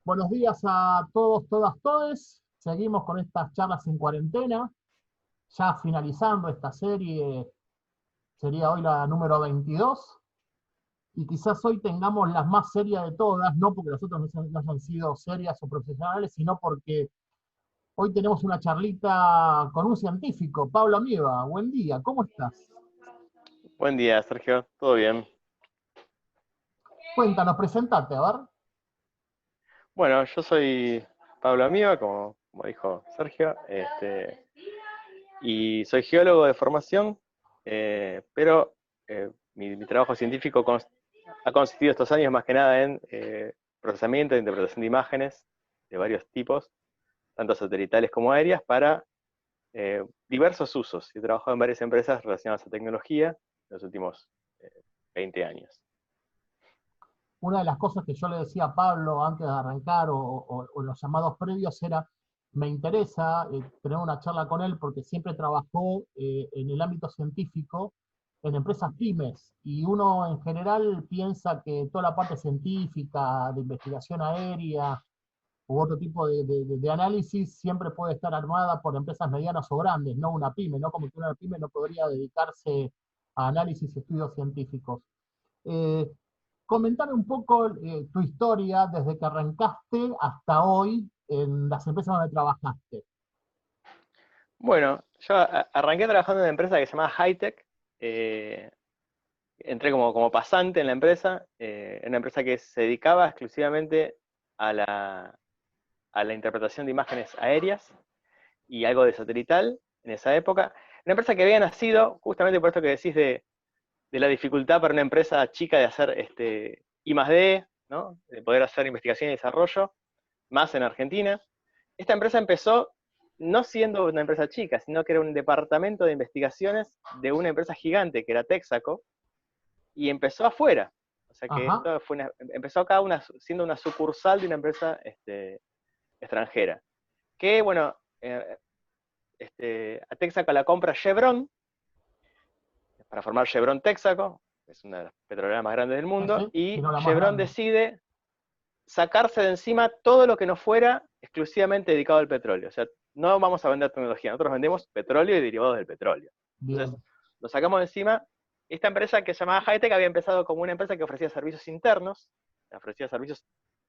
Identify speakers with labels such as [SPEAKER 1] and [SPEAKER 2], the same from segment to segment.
[SPEAKER 1] Buenos días a todos, todas, todes. Seguimos con estas charlas en cuarentena, ya finalizando esta serie, sería hoy la número 22, y quizás hoy tengamos las más serias de todas, no porque las otras no hayan sido serias o profesionales, sino porque hoy tenemos una charlita con un científico, Pablo Amieva. Buen día, ¿cómo estás?
[SPEAKER 2] Buen día, Sergio. ¿Todo bien?
[SPEAKER 1] Cuéntanos, presentate, a ver.
[SPEAKER 2] Bueno, yo soy Pablo Amiva, como dijo Sergio, y soy geólogo de formación, pero mi trabajo científico ha consistido estos años más que nada en procesamiento e interpretación de imágenes de varios tipos, tanto satelitales como aéreas, para diversos usos. He trabajado en varias empresas relacionadas a tecnología en los últimos 20 años.
[SPEAKER 1] Una de las cosas que yo le decía a Pablo antes de arrancar o los llamados previos era, me interesa tener una charla con él porque siempre trabajó en el ámbito científico en empresas pymes y uno en general piensa que toda la parte científica, de investigación aérea u otro tipo de análisis siempre puede estar armada por empresas medianas o grandes, no una pyme, ¿no? Como que una pyme no podría dedicarse a análisis y estudios científicos. Eh, Comentame un poco tu historia desde que arrancaste hasta hoy en las empresas donde trabajaste.
[SPEAKER 2] Bueno, yo arranqué trabajando en una empresa que se llama Hightech. eh, Entré como pasante en la empresa, en una empresa que se dedicaba exclusivamente a la interpretación de imágenes aéreas y algo de satelital en esa época. Una empresa que había nacido justamente por esto que decís de la dificultad para una empresa chica de hacer I+D, ¿no? De poder hacer investigación y desarrollo, más en Argentina. Esta empresa empezó no siendo una empresa chica, sino que era un departamento de investigaciones de una empresa gigante que era Texaco, y empezó afuera. O sea que
[SPEAKER 1] Ajá,
[SPEAKER 2] esto empezó acá siendo una sucursal de una empresa extranjera. Que, bueno, a Texaco la compra Chevron, para formar Chevron Texaco, es una de las petroleras más grandes del
[SPEAKER 1] sí,
[SPEAKER 2] mundo,
[SPEAKER 1] sí, si
[SPEAKER 2] y
[SPEAKER 1] no la más
[SPEAKER 2] Chevron
[SPEAKER 1] grande.
[SPEAKER 2] decide sacarse de encima todo lo que no fuera exclusivamente dedicado al petróleo. O sea, no vamos a vender tecnología, nosotros vendemos petróleo y derivados del petróleo. Entonces,
[SPEAKER 1] Bien,
[SPEAKER 2] lo sacamos de encima. Esta empresa que se llamaba Hightech había empezado como una empresa que ofrecía servicios internos, ofrecía servicios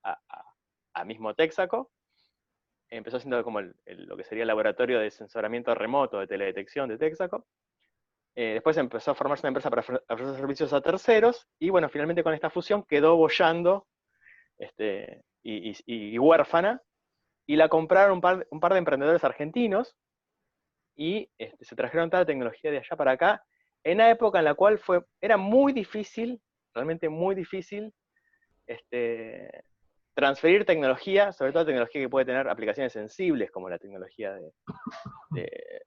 [SPEAKER 2] a mismo Texaco. Empezó siendo como lo que sería el laboratorio de sensoramiento remoto de teledetección de Texaco. Después empezó a formarse una empresa para ofrecer servicios a terceros, y bueno, finalmente con esta fusión quedó boyando y huérfana, y la compraron un par de emprendedores argentinos, y se trajeron toda la tecnología de allá para acá, en una época en la cual era muy difícil, realmente muy difícil, transferir tecnología, sobre todo tecnología que puede tener aplicaciones sensibles, como la tecnología de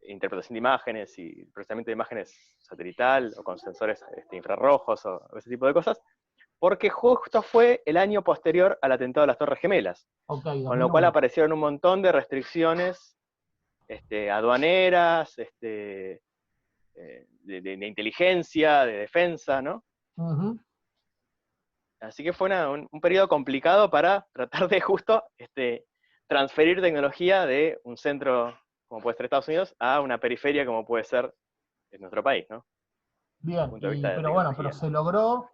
[SPEAKER 2] interpretación de imágenes y procesamiento de imágenes satelital, o con sensores infrarrojos, o ese tipo de cosas, porque justo fue el año posterior al atentado de las Torres Gemelas,
[SPEAKER 1] ok,
[SPEAKER 2] con lo cual
[SPEAKER 1] 2001.
[SPEAKER 2] aparecieron un montón de restricciones aduaneras, de inteligencia, de defensa, ¿no?
[SPEAKER 1] Ujú.
[SPEAKER 2] Así que fue un periodo complicado para tratar de justo transferir tecnología de un centro como puede ser Estados Unidos a una periferia como puede ser en nuestro país, ¿no? Desde el
[SPEAKER 1] Bien,
[SPEAKER 2] punto de vista de
[SPEAKER 1] pero bueno, pero
[SPEAKER 2] tecnología.
[SPEAKER 1] se logró,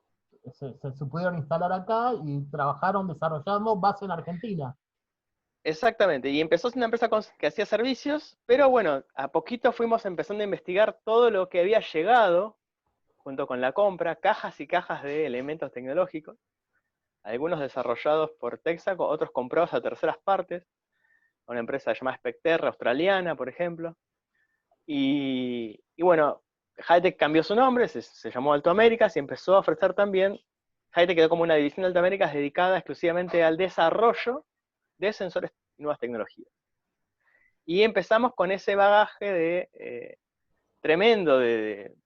[SPEAKER 1] se pudieron instalar acá y trabajaron desarrollando base en Argentina.
[SPEAKER 2] Exactamente, y empezó siendo una empresa que hacía servicios, pero bueno, a poquito fuimos empezando a investigar todo lo que había llegado junto con la compra, cajas y cajas de elementos tecnológicos, algunos desarrollados por Texaco, otros comprados a terceras partes, una empresa llamada Specterra, australiana, por ejemplo. Y bueno, Hightech cambió su nombre, se llamó Alto Américas, y empezó a ofrecer también, Hightech quedó como una división de Alto Américas dedicada exclusivamente al desarrollo de sensores y nuevas tecnologías. Y empezamos con ese bagaje tremendo de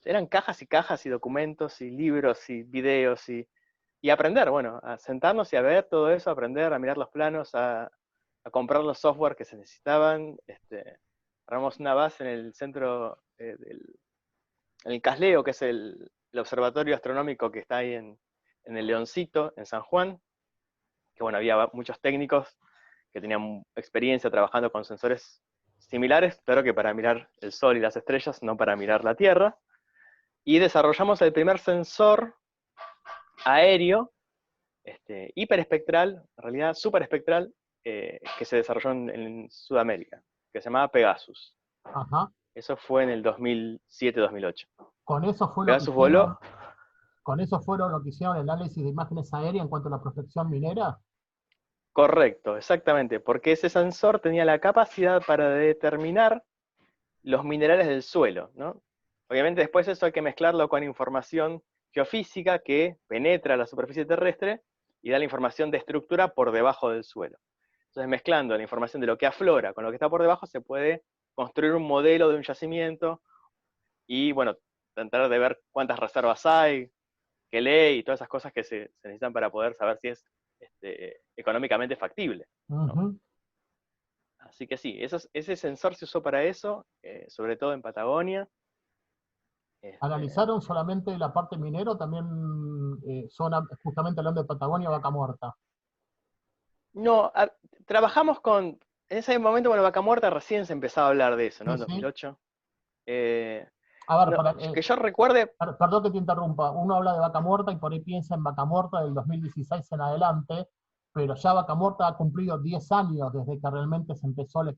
[SPEAKER 2] eran cajas y cajas y documentos y libros y videos y aprender, bueno, a sentarnos y a ver todo eso, a aprender, a mirar los planos, a comprar los software que se necesitaban. Armamos una base en el centro, en el Casleo, que es el observatorio astronómico que está ahí en en el Leoncito, en San Juan, que bueno, había muchos técnicos que tenían experiencia trabajando con sensores similares, pero que para mirar el Sol y las estrellas, no para mirar la Tierra. Y desarrollamos el primer sensor aéreo, hiperespectral, en realidad superespectral, que se desarrolló en Sudamérica, que se llamaba Pegasus.
[SPEAKER 1] Ajá.
[SPEAKER 2] Eso fue en el 2007-2008.
[SPEAKER 1] Con eso fue lo que
[SPEAKER 2] Pegasus voló.
[SPEAKER 1] hicieron, con eso fueron lo que hicieron el análisis de imágenes aéreas en cuanto a la prospección minera.
[SPEAKER 2] Correcto, exactamente, porque ese sensor tenía la capacidad para determinar los minerales del suelo, ¿no? Obviamente después eso hay que mezclarlo con información geofísica que penetra la superficie terrestre y da la información de estructura por debajo del suelo. Entonces mezclando la información de lo que aflora con lo que está por debajo se puede construir un modelo de un yacimiento y, bueno, tratar de ver cuántas reservas hay, qué ley y todas esas cosas que se necesitan para poder saber si es económicamente factible, ¿no?
[SPEAKER 1] Ujú.
[SPEAKER 2] Así que sí, ese sensor se usó para eso, sobre todo en Patagonia.
[SPEAKER 1] ¿Analizaron solamente la parte minera o también zona, justamente hablando de Patagonia, Vaca Muerta?
[SPEAKER 2] No, trabajamos con, en ese momento, bueno, Vaca Muerta recién se empezaba a hablar de eso, ¿no?
[SPEAKER 1] Sí,
[SPEAKER 2] En
[SPEAKER 1] sí.
[SPEAKER 2] 2008. Eh,
[SPEAKER 1] A ver,
[SPEAKER 2] no, que yo recuerde,
[SPEAKER 1] perdón que te interrumpa. Uno habla de Vaca Muerta y por ahí piensa en Vaca Muerta del 2016 en adelante, pero ya Vaca Muerta ha cumplido 10 años desde que realmente se empezó la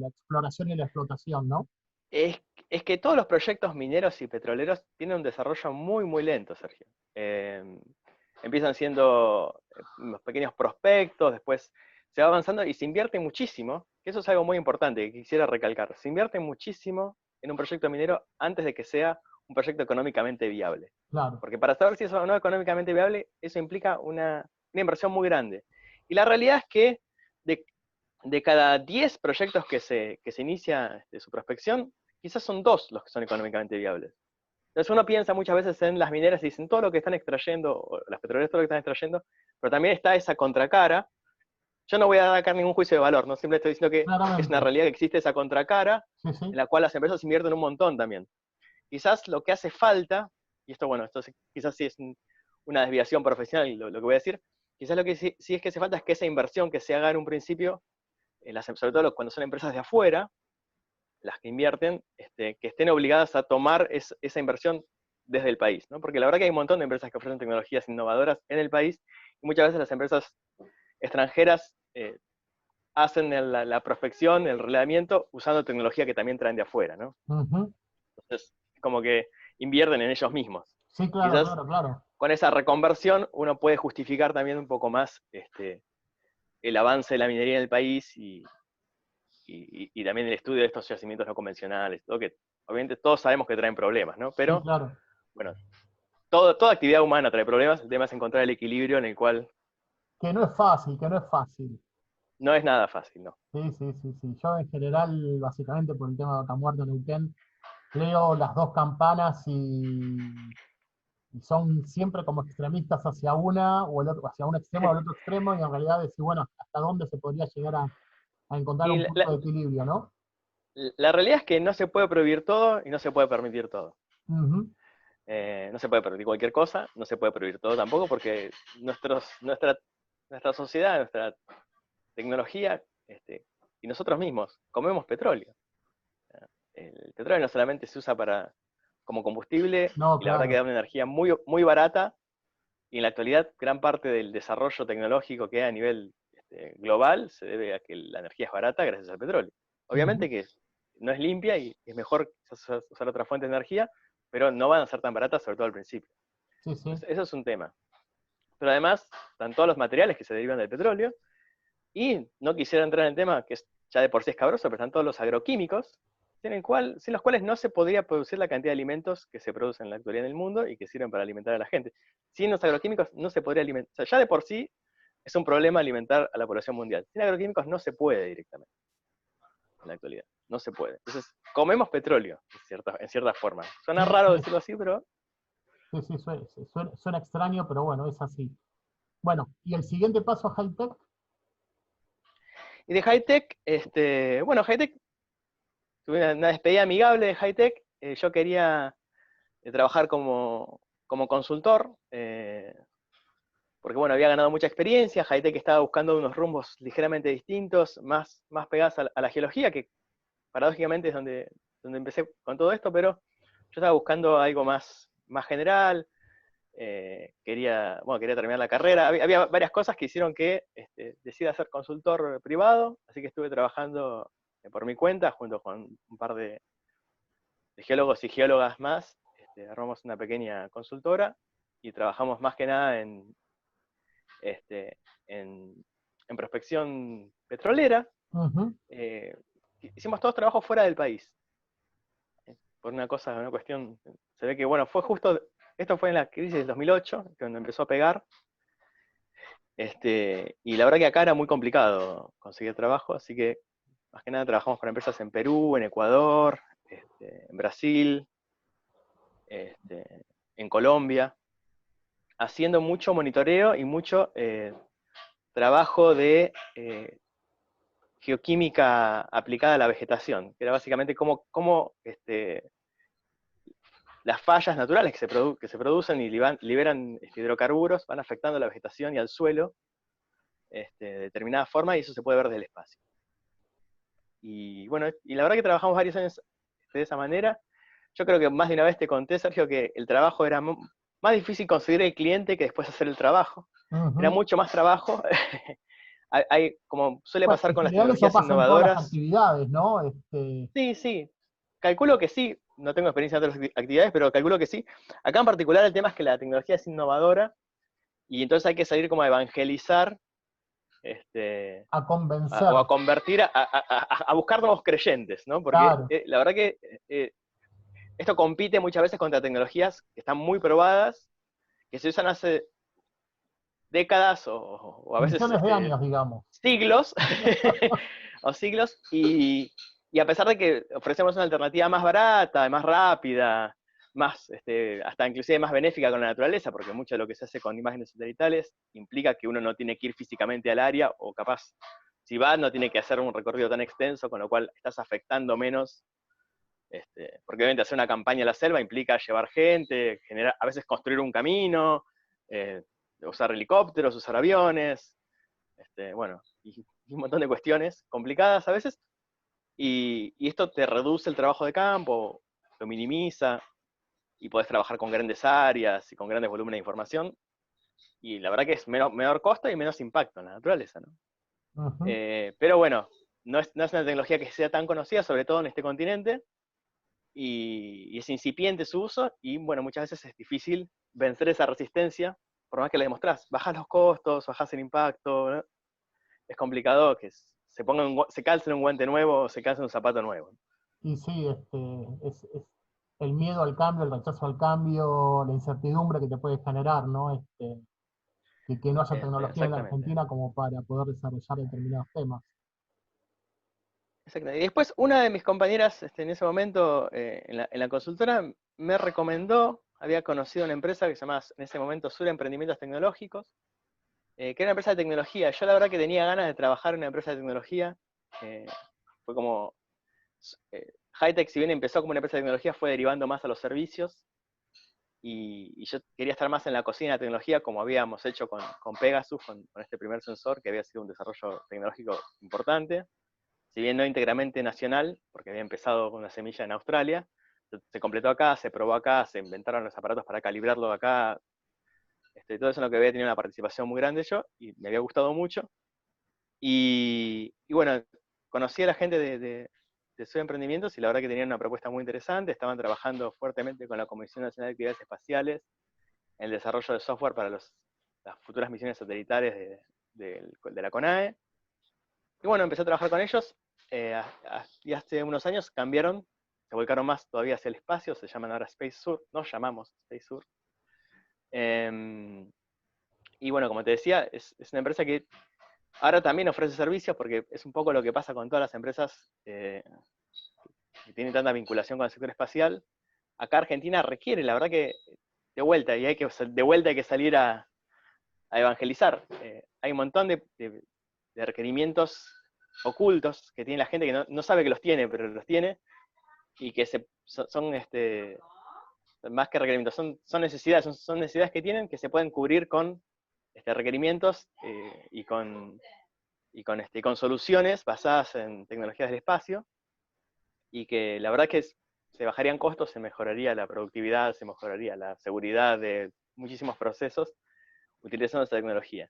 [SPEAKER 1] exploración y la explotación, ¿no?
[SPEAKER 2] es, es que todos los proyectos mineros y petroleros tienen un desarrollo muy, muy lento, Sergio. Empiezan siendo unos pequeños prospectos, después se va avanzando y se invierte muchísimo, que eso es algo muy importante que quisiera recalcar. Se invierte muchísimo en un proyecto minero antes de que sea un proyecto económicamente viable.
[SPEAKER 1] Claro.
[SPEAKER 2] Porque para saber si es o no económicamente viable, eso implica una inversión muy grande. Y la realidad es que de, de cada 10 proyectos que se inicia su prospección, quizás son 2 los que son económicamente viables. Entonces uno piensa muchas veces en las mineras y dicen todo lo que están extrayendo, o las petroleras todo lo que están extrayendo, pero también está esa contracara. Yo no voy a dar acá ningún juicio de valor, ¿no? Simplemente estoy diciendo que es una
[SPEAKER 1] Claramente.
[SPEAKER 2] realidad que existe esa contracara,
[SPEAKER 1] Sí, sí.
[SPEAKER 2] en la cual las empresas invierten un montón también. Quizás lo que hace falta, y esto bueno, esto quizás sí es una desviación profesional lo que voy a decir, quizás lo que sí es que hace falta es que esa inversión que se haga en un principio, sobre todo cuando son empresas de afuera, las que invierten, que estén obligadas a tomar esa inversión desde el país, ¿no? Porque la verdad que hay un montón de empresas que ofrecen tecnologías innovadoras en el país, y muchas veces las empresas extranjeras hacen la prospección, el relevamiento, usando tecnología que también traen de afuera, ¿no?
[SPEAKER 1] Ujú.
[SPEAKER 2] Entonces, como que invierten en ellos mismos.
[SPEAKER 1] Sí, claro,
[SPEAKER 2] Quizás
[SPEAKER 1] claro, claro.
[SPEAKER 2] con esa reconversión uno puede justificar también un poco más el avance de la minería en el país y también el estudio de estos yacimientos no convencionales, todo que obviamente todos sabemos que traen problemas, ¿no?
[SPEAKER 1] Sí,
[SPEAKER 2] Pero,
[SPEAKER 1] claro.
[SPEAKER 2] bueno, toda actividad humana trae problemas, el tema es encontrar el equilibrio en el cual
[SPEAKER 1] Que no es fácil, que no es fácil.
[SPEAKER 2] no es nada fácil, ¿no?
[SPEAKER 1] Sí, sí, sí, sí. Yo en general, básicamente por el tema de Vaca Muerta, Neuquén, leo las dos campanas y son siempre como extremistas hacia una o el otro, hacia un extremo o el otro extremo, y en realidad decir, bueno, hasta dónde se podría llegar a encontrar
[SPEAKER 2] Y
[SPEAKER 1] un punto de equilibrio, ¿no?
[SPEAKER 2] la realidad es que no se puede prohibir todo y no se puede permitir todo.
[SPEAKER 1] Ujú.
[SPEAKER 2] No se puede permitir cualquier cosa, no se puede prohibir todo tampoco, porque nuestra sociedad, nuestra tecnología, y nosotros mismos comemos petróleo. El petróleo no solamente se usa como combustible,
[SPEAKER 1] No,
[SPEAKER 2] y la verdad que
[SPEAKER 1] claro.
[SPEAKER 2] da una energía muy, muy barata, y en la actualidad gran parte del desarrollo tecnológico que hay a nivel global se debe a que la energía es barata gracias al petróleo.
[SPEAKER 1] Ujú.
[SPEAKER 2] Obviamente que no es limpia y es mejor usar otra fuente de energía, pero no van a ser tan baratas, sobre todo al principio.
[SPEAKER 1] Sí, sí.
[SPEAKER 2] Entonces, eso es un tema. Pero además, están todos los materiales que se derivan del petróleo, y no quisiera entrar en el tema, que ya de por sí escabroso, pero están todos los agroquímicos, sin los cuales no se podría producir la cantidad de alimentos que se producen en la actualidad en el mundo y que sirven para alimentar a la gente. Sin los agroquímicos no se podría alimentar, o sea, ya de por sí es un problema alimentar a la población mundial. Sin agroquímicos no se puede directamente en la actualidad, no se puede. Entonces, comemos petróleo, en cierta forma. Suena
[SPEAKER 1] Sí,
[SPEAKER 2] raro
[SPEAKER 1] sí,
[SPEAKER 2] decirlo así, pero...
[SPEAKER 1] sí, sí, suena extraño, pero bueno, es así. Bueno, y el siguiente paso a high tech.
[SPEAKER 2] Y de Hightech, bueno, Hightech, tuve una despedida amigable de Hightech. Yo quería trabajar como consultor. porque bueno, había ganado mucha experiencia, Hightech estaba buscando unos rumbos ligeramente distintos, más pegados a la geología, que paradójicamente es donde empecé con todo esto, pero yo estaba buscando algo más general, quería terminar la carrera. Había varias cosas que hicieron que decida ser consultor privado, así que estuve trabajando por mi cuenta junto con un par de geólogos y geólogas más. Armamos una pequeña consultora y trabajamos más que nada este, en, en prospección petrolera.
[SPEAKER 1] Ujú.
[SPEAKER 2] Hicimos todos trabajos fuera del país. Por una cuestión, se ve que, bueno, esto fue en la crisis del 2008, cuando empezó a pegar, y la verdad que acá era muy complicado conseguir trabajo, así que más que nada trabajamos para empresas en Perú, en Ecuador, en Brasil, en Colombia, haciendo mucho monitoreo y mucho trabajo de geoquímica aplicada a la vegetación, que era básicamente cómo las fallas naturales que se producen y liberan hidrocarburos van afectando a la vegetación y al suelo de determinada forma, y eso se puede ver desde el espacio. Y bueno, y la verdad que trabajamos varios años de esa manera. Yo creo que más de una vez te conté, Sergio, que el trabajo era más difícil conseguir el cliente que después hacer el trabajo. Era
[SPEAKER 1] Ujú.
[SPEAKER 2] mucho más trabajo. Como suele
[SPEAKER 1] Bueno,
[SPEAKER 2] pasar
[SPEAKER 1] en
[SPEAKER 2] con las
[SPEAKER 1] general eso
[SPEAKER 2] tecnologías
[SPEAKER 1] pasa en todas las
[SPEAKER 2] innovadoras.
[SPEAKER 1] actividades, ¿no?
[SPEAKER 2] Sí, sí. Calculo que sí. No tengo experiencia en otras actividades, pero calculo que sí. Acá en particular el tema es que la tecnología es innovadora y entonces hay que salir como a evangelizar
[SPEAKER 1] A
[SPEAKER 2] o
[SPEAKER 1] convencer,
[SPEAKER 2] a convertir, a buscar nuevos creyentes, ¿no? Porque
[SPEAKER 1] claro.
[SPEAKER 2] la verdad que esto compite muchas veces contra tecnologías que están muy probadas, que se usan hace décadas o a veces
[SPEAKER 1] Millones de años, digamos.
[SPEAKER 2] siglos, o siglos, y a pesar de que ofrecemos una alternativa más barata, más rápida, hasta inclusive más benéfica con la naturaleza, porque mucho de lo que se hace con imágenes satelitales implica que uno no tiene que ir físicamente al área, o capaz, si va, no tiene que hacer un recorrido tan extenso, con lo cual estás afectando menos, porque obviamente hacer una campaña en la selva implica llevar gente, a veces construir un camino, eh, usar helicópteros, usar aviones, bueno, y un montón de cuestiones complicadas a veces, y esto te reduce el trabajo de campo, lo minimiza, y podés trabajar con grandes áreas y con grandes volúmenes de información, y la verdad que es menor costo y menos impacto en la naturaleza, ¿no?
[SPEAKER 1] Ujú.
[SPEAKER 2] Pero bueno, no es una tecnología que sea tan conocida, sobre todo en este continente, y es incipiente su uso, y bueno, muchas veces es difícil vencer esa resistencia, por más que le demostrás, bajás los costos, bajás el impacto, ¿no? Es complicado que se calce un guante nuevo o se calce un zapato nuevo.
[SPEAKER 1] Y sí, es el miedo al cambio, el rechazo al cambio, la incertidumbre que te puede generar, ¿no? Que no haya tecnología en la
[SPEAKER 2] Exactamente.
[SPEAKER 1] Argentina como para poder desarrollar determinados temas.
[SPEAKER 2] Exactamente. Y después una de mis compañeras en ese momento en la consultora me recomendó, había conocido una empresa que se llamaba en ese momento Sur Emprendimientos Tecnológicos, que era una empresa de tecnología. Yo la verdad que tenía ganas de trabajar en una empresa de tecnología. eh, Fue como, Hightech, si bien empezó como una empresa de tecnología, fue derivando más a los servicios, y yo quería estar más en la cocina de tecnología, como habíamos hecho con Pegasus, con este primer sensor, que había sido un desarrollo tecnológico importante, si bien no íntegramente nacional, porque había empezado con una semilla en Australia. Se completó acá, se probó acá, se inventaron los aparatos para calibrarlo acá, todo eso en lo que había tenido una participación muy grande yo, y me había gustado mucho. Y bueno, conocí a la gente de Soy Emprendimientos, y la verdad que tenían una propuesta muy interesante. Estaban trabajando fuertemente con la Comisión Nacional de Actividades Espaciales en el desarrollo de software para las futuras misiones satelitales de la CONAE. Y bueno, empecé a trabajar con ellos, y hace unos años cambiaron, se volcaron más todavía hacia el espacio, se llaman ahora Space Sur, nos llamamos Space Sur. Y bueno, como te decía, es una empresa que ahora también ofrece servicios, porque es un poco lo que pasa con todas las empresas que tienen tanta vinculación con el sector espacial. Acá Argentina requiere, la verdad que de vuelta hay que salir a evangelizar. Hay un montón de requerimientos ocultos que tiene la gente que no sabe que los tiene, pero los tiene, y que son más que requerimientos, son necesidades, son necesidades que tienen, que se pueden cubrir con requerimientos con soluciones basadas en tecnologías del espacio, y que la verdad que se bajarían costos, se mejoraría la productividad, se mejoraría la seguridad de muchísimos procesos utilizando esa tecnología.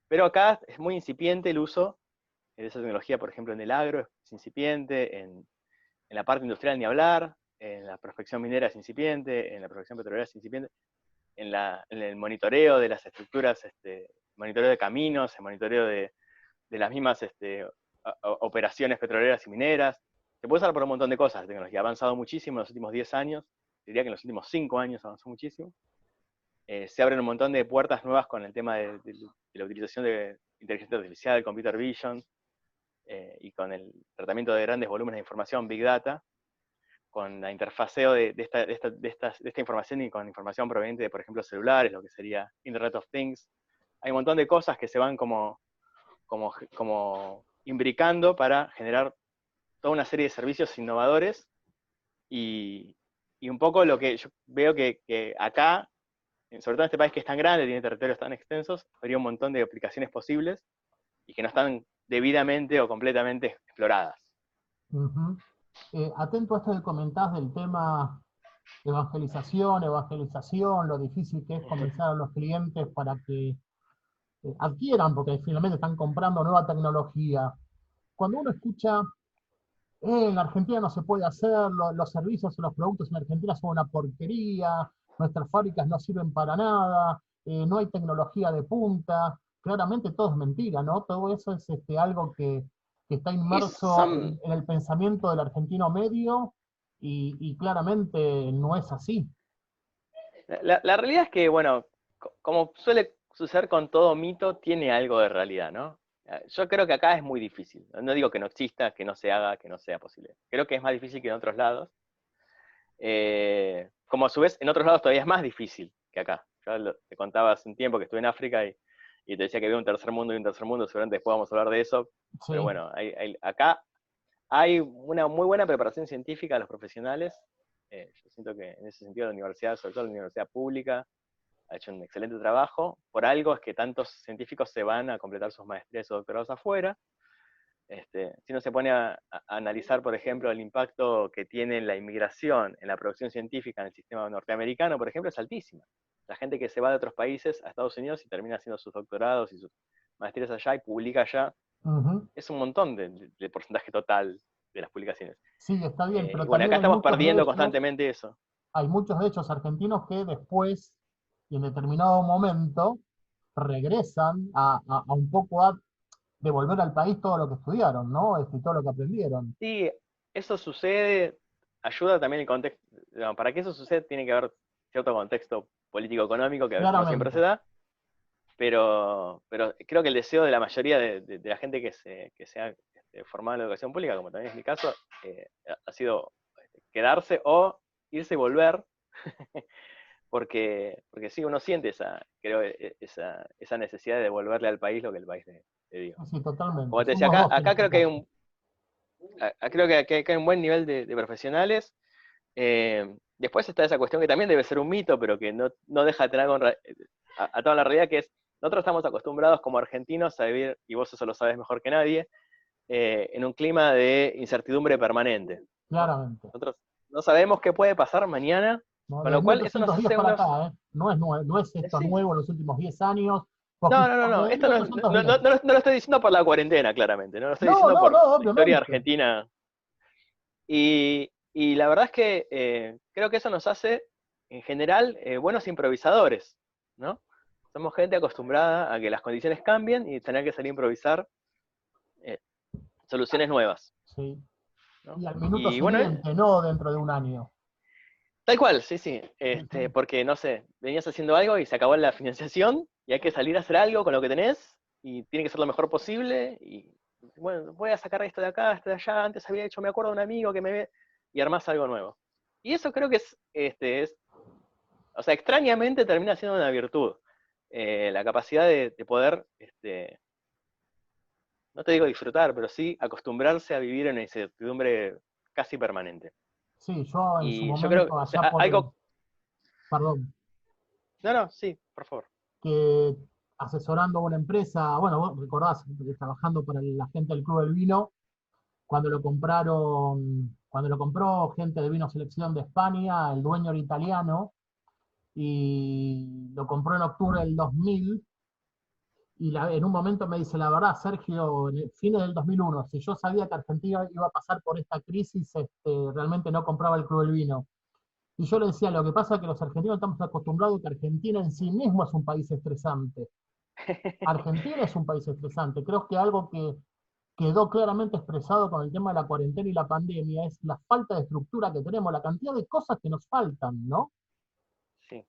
[SPEAKER 2] Pero acá es muy incipiente el uso de esa tecnología, por ejemplo, en el agro es incipiente, en la parte industrial ni hablar, en la prospección minera es incipiente, en la prospección petrolera es incipiente, en el monitoreo de las estructuras, monitoreo de caminos, el monitoreo de las mismas operaciones petroleras y mineras. Se puede usar por un montón de cosas. La tecnología ha avanzado muchísimo en los últimos 10 años, diría que en los últimos 5 años avanzó muchísimo. Se abren un montón de puertas nuevas con el tema de la utilización de inteligencia artificial, computer vision, y con el tratamiento de grandes volúmenes de información, Big Data, con la interfaceo de esta información y con información proveniente de, por ejemplo, celulares, lo que sería Internet of Things. Hay un montón de cosas que se van como imbricando para generar toda una serie de servicios innovadores, y un poco lo que yo veo que acá, sobre todo en este país que es tan grande, tiene territorios tan extensos, habría un montón de aplicaciones posibles y que no están debidamente o completamente exploradas.
[SPEAKER 1] Ujú. Atento a esto que comentás del tema evangelización, lo difícil que es convencer a los clientes para que adquieran, porque finalmente están comprando nueva tecnología. Cuando uno escucha, en Argentina no se puede hacer, los servicios o los productos en Argentina son una porquería, nuestras fábricas no sirven para nada, no hay tecnología de punta, claramente todo es mentira, ¿no? Todo eso es algo que está
[SPEAKER 2] Y
[SPEAKER 1] inmerso en el pensamiento del argentino medio y claramente no es así.
[SPEAKER 2] la realidad es que, bueno, como suele suceder con todo mito, tiene algo de realidad, ¿no? Yo creo que acá es muy difícil. No digo que no exista, que no se haga, que no sea posible. Creo que es más difícil que en otros lados. Como a su vez, en otros lados todavía es más difícil que acá. Yo te contaba hace un tiempo que estuve en África y te decía que había un tercer mundo y un tercer mundo, seguramente después vamos a hablar de eso.
[SPEAKER 1] Sí,
[SPEAKER 2] Pero bueno, acá hay una muy buena preparación científica de los profesionales. Yo siento que en ese sentido la universidad, sobre todo la universidad pública, ha hecho un excelente trabajo. Por algo es que tantos científicos se van a completar sus maestrías o doctorados afuera. Si uno se pone a analizar, por ejemplo, el impacto que tiene la inmigración en la producción científica en el sistema norteamericano, por ejemplo, es altísima. La gente que se va de otros países a Estados Unidos y termina haciendo sus doctorados y sus maestrías allá y publica allá,
[SPEAKER 1] ujú.
[SPEAKER 2] es un montón de porcentaje total de las publicaciones.
[SPEAKER 1] Sí, está bien,
[SPEAKER 2] Y
[SPEAKER 1] pero
[SPEAKER 2] bueno,
[SPEAKER 1] también
[SPEAKER 2] acá estamos perdiendo constantemente eso.
[SPEAKER 1] hay muchos de ellos argentinos que después, y en determinado momento, regresan a un poco a devolver al país todo lo que estudiaron, ¿no? Y todo lo que aprendieron.
[SPEAKER 2] Sí, eso sucede, ayuda también el contexto. No, para que eso suceda tiene que haber cierto contexto político-económico que a veces no siempre se
[SPEAKER 1] Claramente.
[SPEAKER 2] da, pero creo que el deseo de la mayoría de la gente que se ha formado en la educación pública, como también es mi caso, ha sido quedarse o irse y volver, porque sí, uno siente creo, esa necesidad de devolverle al país lo que el país le dio.
[SPEAKER 1] Sí, totalmente.
[SPEAKER 2] Como te decía,
[SPEAKER 1] Somos dos en
[SPEAKER 2] acá
[SPEAKER 1] este
[SPEAKER 2] creo que hay
[SPEAKER 1] caso.
[SPEAKER 2] creo que hay un buen nivel de profesionales. Después está esa cuestión que también debe ser un mito, pero que no deja de tener a toda la realidad, que es, nosotros estamos acostumbrados como argentinos a vivir, y vos eso lo sabes mejor que nadie, en un clima de incertidumbre permanente, ¿no?
[SPEAKER 1] Claramente.
[SPEAKER 2] Nosotros no sabemos qué puede pasar mañana,
[SPEAKER 1] ¿No?
[SPEAKER 2] con
[SPEAKER 1] Desde
[SPEAKER 2] lo cual eso nos
[SPEAKER 1] 1810
[SPEAKER 2] hace
[SPEAKER 1] para
[SPEAKER 2] unos...
[SPEAKER 1] acá, ¿eh? No es esto
[SPEAKER 2] Sí.
[SPEAKER 1] nuevo en los últimos 10 años,
[SPEAKER 2] No,
[SPEAKER 1] poquito,
[SPEAKER 2] no, no, no,
[SPEAKER 1] desde
[SPEAKER 2] esto no, no,
[SPEAKER 1] 1810.
[SPEAKER 2] no lo estoy diciendo por la cuarentena, claramente, no lo estoy
[SPEAKER 1] No,
[SPEAKER 2] diciendo
[SPEAKER 1] no,
[SPEAKER 2] por
[SPEAKER 1] no,
[SPEAKER 2] la historia
[SPEAKER 1] obviamente.
[SPEAKER 2] argentina. Y la verdad es que creo que eso nos hace, en general, buenos improvisadores, ¿no? Somos gente acostumbrada a que las condiciones cambien y tener que salir a improvisar eh, soluciones nuevas,
[SPEAKER 1] Sí.
[SPEAKER 2] ¿no?
[SPEAKER 1] Y al minuto
[SPEAKER 2] Y bueno,
[SPEAKER 1] siguiente, no dentro de un año.
[SPEAKER 2] tal cual, sí, sí.
[SPEAKER 1] Ujú.
[SPEAKER 2] Porque, no sé, venías haciendo algo y se acabó la financiación y hay que salir a hacer algo con lo que tenés y tiene que ser lo mejor posible. Y bueno, voy a sacar esto de acá, esto de allá. Antes había hecho, me acuerdo de un amigo que me ve y armás algo nuevo. Y eso creo que o sea, extrañamente termina siendo una virtud. La capacidad de poder, no te digo disfrutar, pero sí acostumbrarse a vivir en una incertidumbre casi permanente.
[SPEAKER 1] Sí, yo en su
[SPEAKER 2] Y yo creo,
[SPEAKER 1] momento,
[SPEAKER 2] o sea,
[SPEAKER 1] allá por el,
[SPEAKER 2] algo...
[SPEAKER 1] perdón,
[SPEAKER 2] No, no, sí, por favor.
[SPEAKER 1] que asesorando a una empresa, bueno, vos recordás, trabajando para la gente del Club del Vino, cuando lo compró gente de Vino Selección de España, el dueño era italiano, y lo compró en octubre del 2000, y en un momento me dice, la verdad, Sergio, en el fines del 2001, si yo sabía que Argentina iba a pasar por esta crisis, realmente no compraba el Club del Vino. Y yo le decía, lo que pasa es que los argentinos estamos acostumbrados a que Argentina en sí mismo es un país estresante. Argentina es un país estresante. Creo que algo que quedó claramente expresado con el tema de la cuarentena y la pandemia es la falta de estructura que tenemos, la cantidad de cosas que nos faltan, ¿no?
[SPEAKER 2] Sí,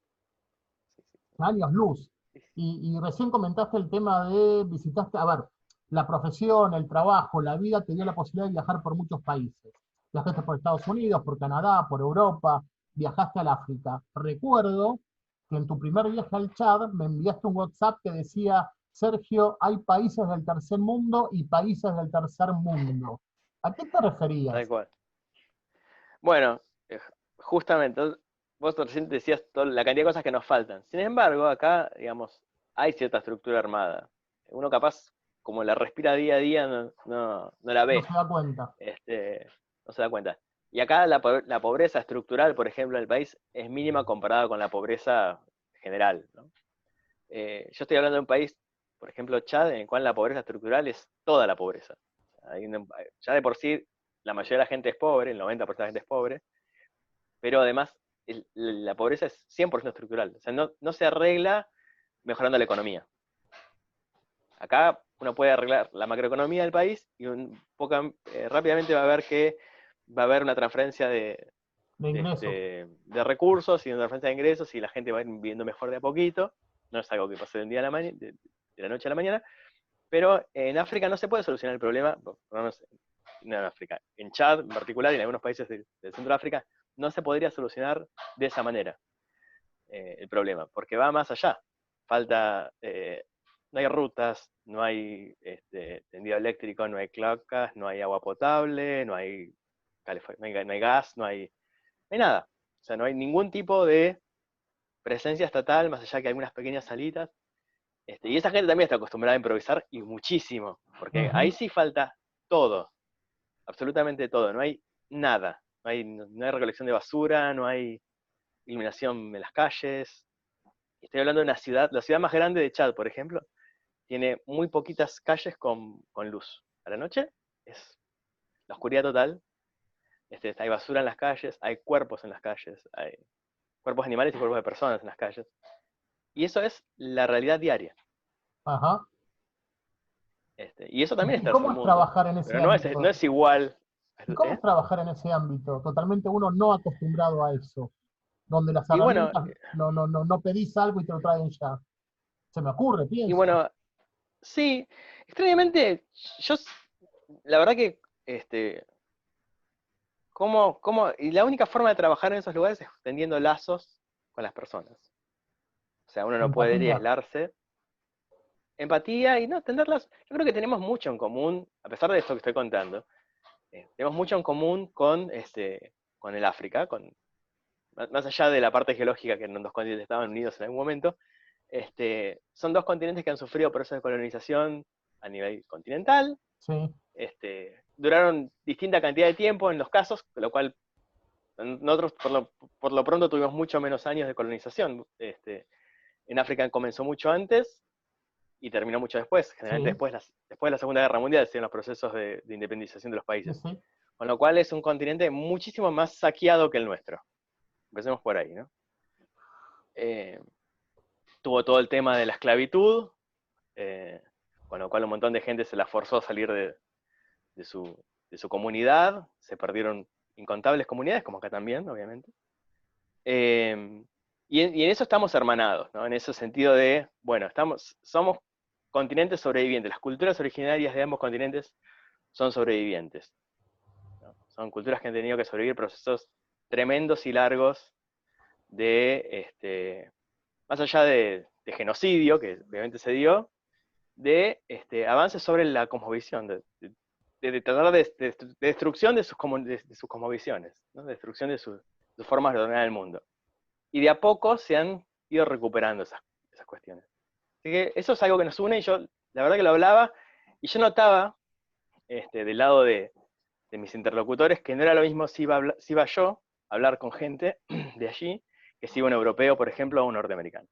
[SPEAKER 1] Años luz.
[SPEAKER 2] sí, sí.
[SPEAKER 1] Y recién comentaste el tema de visitaste, a ver, la profesión, el trabajo, la vida te dio la posibilidad de viajar por muchos países. Viajaste por Estados Unidos, por Canadá, por Europa, viajaste al África. Recuerdo que en tu primer viaje al Chad me enviaste un WhatsApp que decía, Sergio, hay países del tercer mundo y países del tercer mundo. ¿A qué te
[SPEAKER 2] Tal
[SPEAKER 1] referías?
[SPEAKER 2] cual. Bueno, justamente, vos recién decías la cantidad de cosas que nos faltan. Sin embargo, acá, digamos, hay cierta estructura armada. Uno capaz, como la respira día a día, no la
[SPEAKER 1] No
[SPEAKER 2] ve,
[SPEAKER 1] se da cuenta.
[SPEAKER 2] no se da cuenta. Y acá la pobreza estructural, por ejemplo, del país es mínima comparada con la pobreza general, ¿no? Yo estoy hablando de un país, por ejemplo, Chad, en el cual la pobreza estructural es toda la pobreza. Ya de por sí, la mayoría de la gente es pobre, el 90% de la gente es pobre, pero además la pobreza es 100% estructural. O sea, no se arregla mejorando la economía. Acá uno puede arreglar la macroeconomía del país y rápidamente va a ver que va a haber una transferencia
[SPEAKER 1] De ingresos.
[SPEAKER 2] de recursos y una transferencia de ingresos y la gente va a ir viviendo mejor de a poquito. No es algo que pase de la noche a la mañana, pero en África no se puede solucionar el problema, no en África, en Chad en particular y en algunos países del centro de África, no se podría solucionar de esa manera el problema, porque va más allá. Falta, no hay rutas, no hay tendido eléctrico, no hay cloacas, no hay agua potable, no hay gas, no hay nada. O sea, no hay ningún tipo de presencia estatal, más allá que algunas pequeñas salitas. Y esa gente también está acostumbrada a improvisar y muchísimo, porque ahí
[SPEAKER 1] Ujú.
[SPEAKER 2] sí falta todo, absolutamente todo, no hay nada, no hay recolección de basura, no hay iluminación en las calles. Estoy hablando de una ciudad, la ciudad más grande de Chad, por ejemplo, tiene muy poquitas calles con luz. A la noche es la oscuridad total, hay basura en las calles, hay cuerpos en las calles, hay cuerpos animales y cuerpos de personas en las calles. Y eso es la realidad diaria.
[SPEAKER 1] Ajá.
[SPEAKER 2] Y eso también es
[SPEAKER 1] ¿Y
[SPEAKER 2] tercer
[SPEAKER 1] cómo es
[SPEAKER 2] mundo,
[SPEAKER 1] trabajar en ese
[SPEAKER 2] pero no
[SPEAKER 1] ámbito?
[SPEAKER 2] es igual.
[SPEAKER 1] ¿Y cómo es
[SPEAKER 2] ¿Eh?
[SPEAKER 1] trabajar en ese ámbito? Totalmente uno no acostumbrado a eso, donde las
[SPEAKER 2] Y bueno,
[SPEAKER 1] herramientas no pedís algo y te lo traen ya. Se me ocurre,
[SPEAKER 2] y
[SPEAKER 1] pienso.
[SPEAKER 2] bueno, sí, extrañamente, yo, la verdad que, y la única forma de trabajar en esos lugares es tendiendo lazos con las personas. O sea, uno no puede ir a
[SPEAKER 1] Empatía.
[SPEAKER 2] aislarse. Empatía y no, tenderlas. Yo creo que tenemos mucho en común, a pesar de esto que estoy contando, tenemos mucho en común con el África, más allá de la parte geológica que los dos continentes estaban unidos en algún momento, son dos continentes que han sufrido procesos de colonización a nivel continental,
[SPEAKER 1] Sí.
[SPEAKER 2] duraron distinta cantidad de tiempo en los casos, con lo cual nosotros por lo pronto tuvimos mucho menos años de colonización. En África comenzó mucho antes y terminó mucho después, generalmente
[SPEAKER 1] Sí.
[SPEAKER 2] después de la Segunda Guerra Mundial, se los procesos de independización de los
[SPEAKER 1] Sí,
[SPEAKER 2] países.
[SPEAKER 1] sí.
[SPEAKER 2] Con lo cual es un continente muchísimo más saqueado que el nuestro. Empecemos por ahí, ¿no? Eh, Tuvo todo el tema de la esclavitud, eh, con lo cual un montón de gente se la forzó a salir de su, de su comunidad, se perdieron incontables comunidades, como acá también, obviamente. Eh, y en eso estamos hermanados, ¿no? En ese sentido de, bueno, somos continentes sobrevivientes, las culturas originarias de ambos continentes son sobrevivientes, ¿no? Son culturas que han tenido que sobrevivir procesos tremendos y largos más allá de genocidio, que obviamente se dio, de avances sobre la cosmovisión, de tratar de destrucción de sus cosmovisiones, ¿no? De destrucción de sus formas de ordenar el mundo. Y de a poco se han ido recuperando esas cuestiones. que eso es algo que nos une y yo, la verdad que lo hablaba, y yo notaba, del lado de mis interlocutores, que no era lo mismo si iba yo a hablar con gente de allí, que si iba un europeo, por ejemplo, o un norteamericano.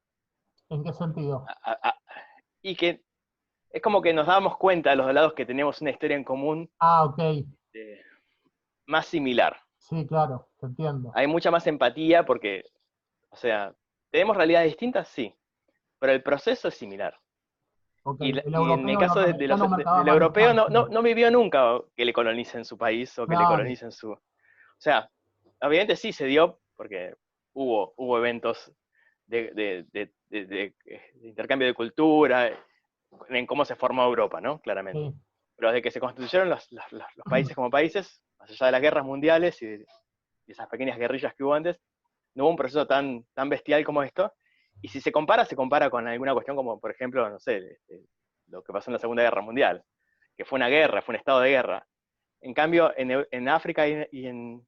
[SPEAKER 1] ¿En qué sentido?
[SPEAKER 2] Y que es como que nos dábamos cuenta de los dos lados que teníamos una historia en común
[SPEAKER 1] Ah, ok.
[SPEAKER 2] eh, más similar.
[SPEAKER 1] Sí, claro, te entiendo.
[SPEAKER 2] Hay mucha más empatía porque, o sea, ¿tenemos realidades distintas? Sí, pero el proceso es similar.
[SPEAKER 1] Ok, el
[SPEAKER 2] Y en el
[SPEAKER 1] europeo, el
[SPEAKER 2] caso
[SPEAKER 1] norteamericano marcaba
[SPEAKER 2] del
[SPEAKER 1] más
[SPEAKER 2] europeo,
[SPEAKER 1] distancia.
[SPEAKER 2] no vivió nunca que le colonicen su país o que le
[SPEAKER 1] Claro,
[SPEAKER 2] colonicen su... O sea, obviamente sí se dio, porque hubo eventos de intercambio de cultura, en cómo se formó Europa, ¿no? Claramente.
[SPEAKER 1] sí.
[SPEAKER 2] Pero desde que se constituyeron los países como países, más allá de las guerras mundiales y de esas pequeñas guerrillas que hubo antes, no hubo un proceso tan bestial como esto. Y si se compara con alguna cuestión como, por ejemplo, no sé, lo que pasó en la Segunda Guerra Mundial, que fue una guerra, fue un estado de guerra. En cambio, en África y en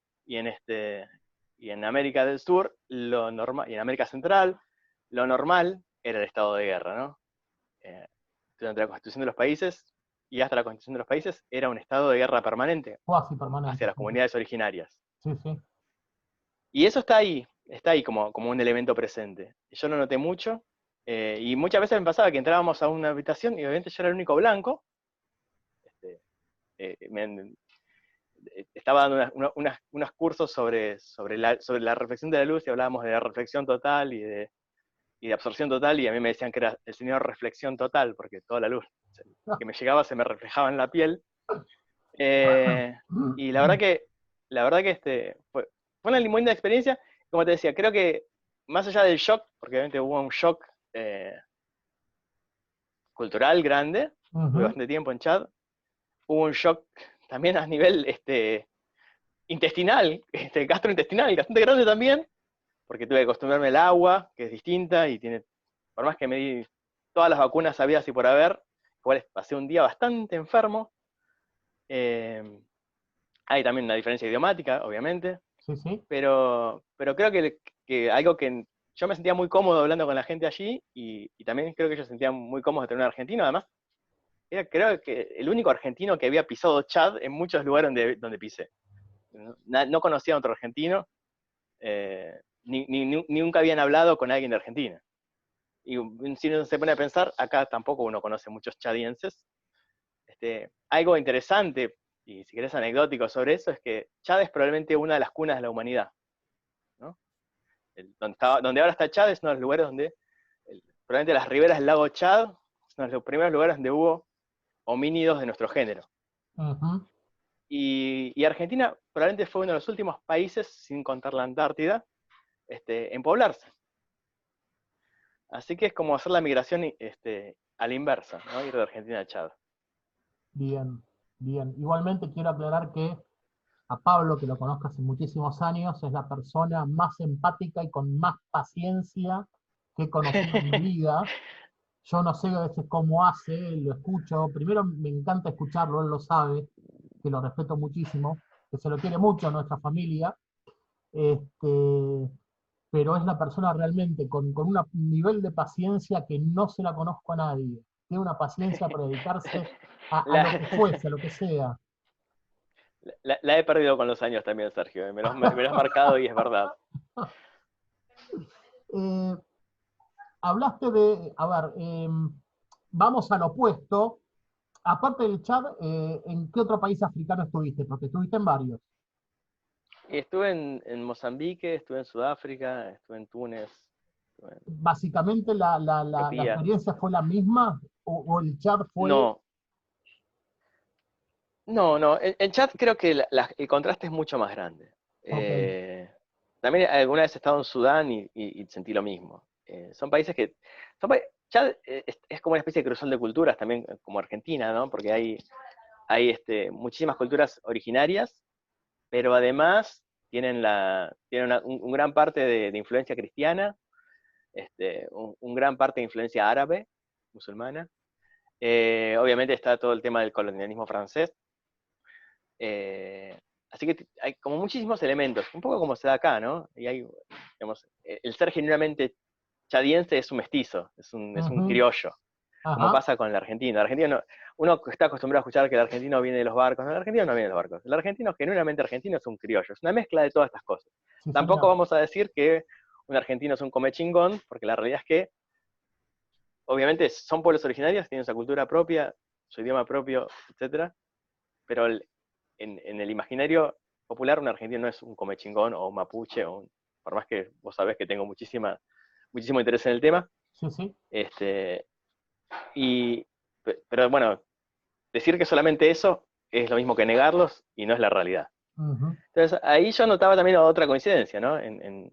[SPEAKER 2] América del Sur, lo normal, y en América Central, lo normal era el estado de guerra, ¿no? Durante la constitución de los países y hasta la constitución de los países era un estado de guerra permanente
[SPEAKER 1] Cuasi permanente.
[SPEAKER 2] hacia las comunidades originarias.
[SPEAKER 1] Sí, sí.
[SPEAKER 2] Y eso está ahí como un elemento presente. Yo lo noté mucho, y muchas veces me pasaba que entrábamos a una habitación y obviamente yo era el único blanco. este, me, Estaba dando unos cursos sobre la reflexión de la luz y hablábamos de la reflexión total y de absorción total, y a mí me decían que era el señor reflexión total, porque toda la luz que me llegaba se me reflejaba en la piel. Y la verdad que fue una linda experiencia. Como te decía, creo que más allá del shock, porque obviamente hubo un shock cultural grande, tuve
[SPEAKER 1] Ujú.
[SPEAKER 2] bastante tiempo en Chad, hubo un shock también a nivel intestinal, gastrointestinal, bastante grande también, porque tuve que acostumbrarme al agua, que es distinta, y por más que me di todas las vacunas habidas y por haber, igual pasé un día bastante enfermo. eh, Hay también una diferencia idiomática, obviamente,
[SPEAKER 1] Sí, sí.
[SPEAKER 2] pero creo que algo que yo me sentía muy cómodo hablando con la gente allí, y también creo que ellos se sentían muy cómodos de tener un argentino. Además, era creo que el único argentino que había pisado Chad en muchos lugares donde pisé. No conocía a otro argentino, ni nunca habían hablado con alguien de Argentina. Y si uno se pone a pensar, acá tampoco uno conoce muchos chadienses. Algo interesante, y si querés anecdótico sobre eso, es que Chad es probablemente una de las cunas de la humanidad, ¿no? Donde ahora está Chad es uno de los lugares donde, probablemente las riberas del lago Chad, es uno de los primeros lugares donde hubo homínidos de nuestro género.
[SPEAKER 1] Ujú.
[SPEAKER 2] Y Argentina probablemente fue uno de los últimos países, sin contar la Antártida, en poblarse. Así que es como hacer la migración a la inversa, ¿no? Ir de Argentina a Chad.
[SPEAKER 1] Bien, bien. Igualmente quiero aclarar que a Pablo, que lo conozco hace muchísimos años, es la persona más empática y con más paciencia que he conocido en mi vida. Yo no sé a veces cómo hace, lo escucho. Primero me encanta escucharlo, él lo sabe, que lo respeto muchísimo, que se lo quiere mucho a nuestra familia. Este, pero es la persona realmente con un nivel de paciencia que no se la conozco a nadie. Tiene una paciencia para dedicarse a
[SPEAKER 2] La,
[SPEAKER 1] lo que fuese, a lo que sea.
[SPEAKER 2] la he perdido con los años también, Sergio. Me lo has marcado y es verdad.
[SPEAKER 1] Eh, Hablaste de, a ver, vamos al opuesto. Aparte del Chad, ¿en qué otro país africano estuviste? Porque estuviste en varios.
[SPEAKER 2] Y estuve en Mozambique, estuve en Sudáfrica, estuve en Túnez, estuve en
[SPEAKER 1] Básicamente la
[SPEAKER 2] Etiopía.
[SPEAKER 1] experiencia fue la misma, o el Chad fue,
[SPEAKER 2] No, no. En Chad creo que el contraste es mucho más grande.
[SPEAKER 1] ok,
[SPEAKER 2] También alguna vez he estado en Sudán y sentí lo mismo. Son países que... Chad es como una especie de cruzón de culturas, también como Argentina, ¿no? Porque hay muchísimas culturas originarias, pero además tienen un gran parte de influencia cristiana, un gran parte de influencia árabe, musulmana. Obviamente está todo el tema del colonialismo francés. Así que hay como muchísimos elementos, un poco como se da acá, ¿no? Y hay, digamos, el ser genuinamente chadiense es un mestizo, es un
[SPEAKER 1] Ujú.
[SPEAKER 2] criollo, como
[SPEAKER 1] Ajá.
[SPEAKER 2] pasa con el argentino. El argentino uno está acostumbrado a escuchar que el argentino viene de los barcos. No, el argentino no viene de los barcos. El argentino, genuinamente argentino, es un criollo. Es una mezcla de todas estas cosas.
[SPEAKER 1] Sí,
[SPEAKER 2] Tampoco
[SPEAKER 1] señor.
[SPEAKER 2] vamos a decir que un argentino es un comechingón, porque la realidad es que, obviamente, son pueblos originarios, tienen su cultura propia, su idioma propio, etcétera, pero en el imaginario popular un argentino no es un comechingón o un mapuche, por más que vos sabés que tengo muchísimo interés en el tema.
[SPEAKER 1] Sí, sí.
[SPEAKER 2] Este, pero bueno, decir que solamente eso es lo mismo que negarlos y no es la realidad.
[SPEAKER 1] Ujú.
[SPEAKER 2] Entonces ahí yo notaba también otra coincidencia, ¿no? En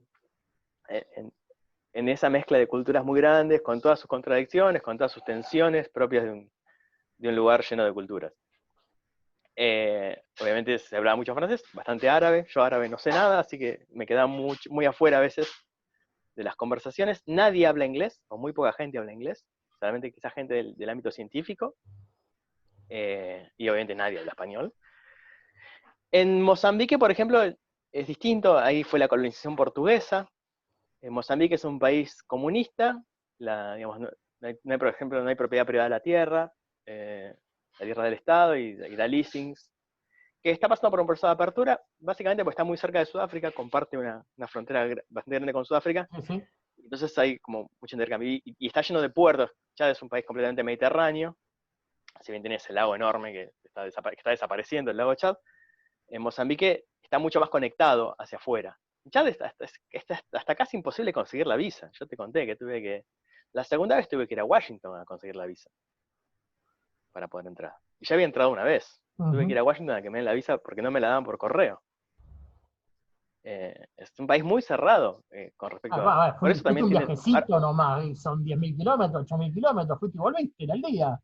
[SPEAKER 2] esa mezcla de culturas muy grandes, con todas sus contradicciones, con todas sus tensiones propias de un lugar lleno de culturas. Obviamente se hablaba mucho francés, bastante árabe. Yo árabe no sé nada, así que me quedaba muy afuera a veces de las conversaciones. Nadie habla inglés, o muy poca gente habla inglés, solamente quizá gente del ámbito científico, y obviamente nadie habla español. En Mozambique, por ejemplo, es distinto, ahí fue la colonización portuguesa. Mozambique es un país comunista, digamos, por ejemplo, no hay propiedad privada de la tierra del Estado y da leasings, que está pasando por un proceso de apertura, básicamente porque está muy cerca de Sudáfrica, comparte una frontera bastante grande con Sudáfrica,
[SPEAKER 1] Sí, sí.
[SPEAKER 2] entonces hay como mucho intercambio, y está lleno de puertos. Chad es un país completamente mediterráneo, si bien tiene ese lago enorme que está desapareciendo, el lago Chad. En Mozambique está mucho más conectado hacia afuera. Chad está hasta casi imposible conseguir la visa. Yo te conté que la segunda vez tuve que ir a Washington a conseguir la visa para poder entrar. Y ya había entrado una vez. Tuve que
[SPEAKER 1] Ujú.
[SPEAKER 2] ir a Washington a que me den la visa porque no me la daban por correo. Es un país muy cerrado con
[SPEAKER 1] Ah,
[SPEAKER 2] respecto a... Por eso
[SPEAKER 1] fuiste
[SPEAKER 2] también
[SPEAKER 1] un
[SPEAKER 2] tiene...
[SPEAKER 1] viajecito nomás, y son 10.000 kilómetros, 8.000 kilómetros, fuiste y volviste en el día.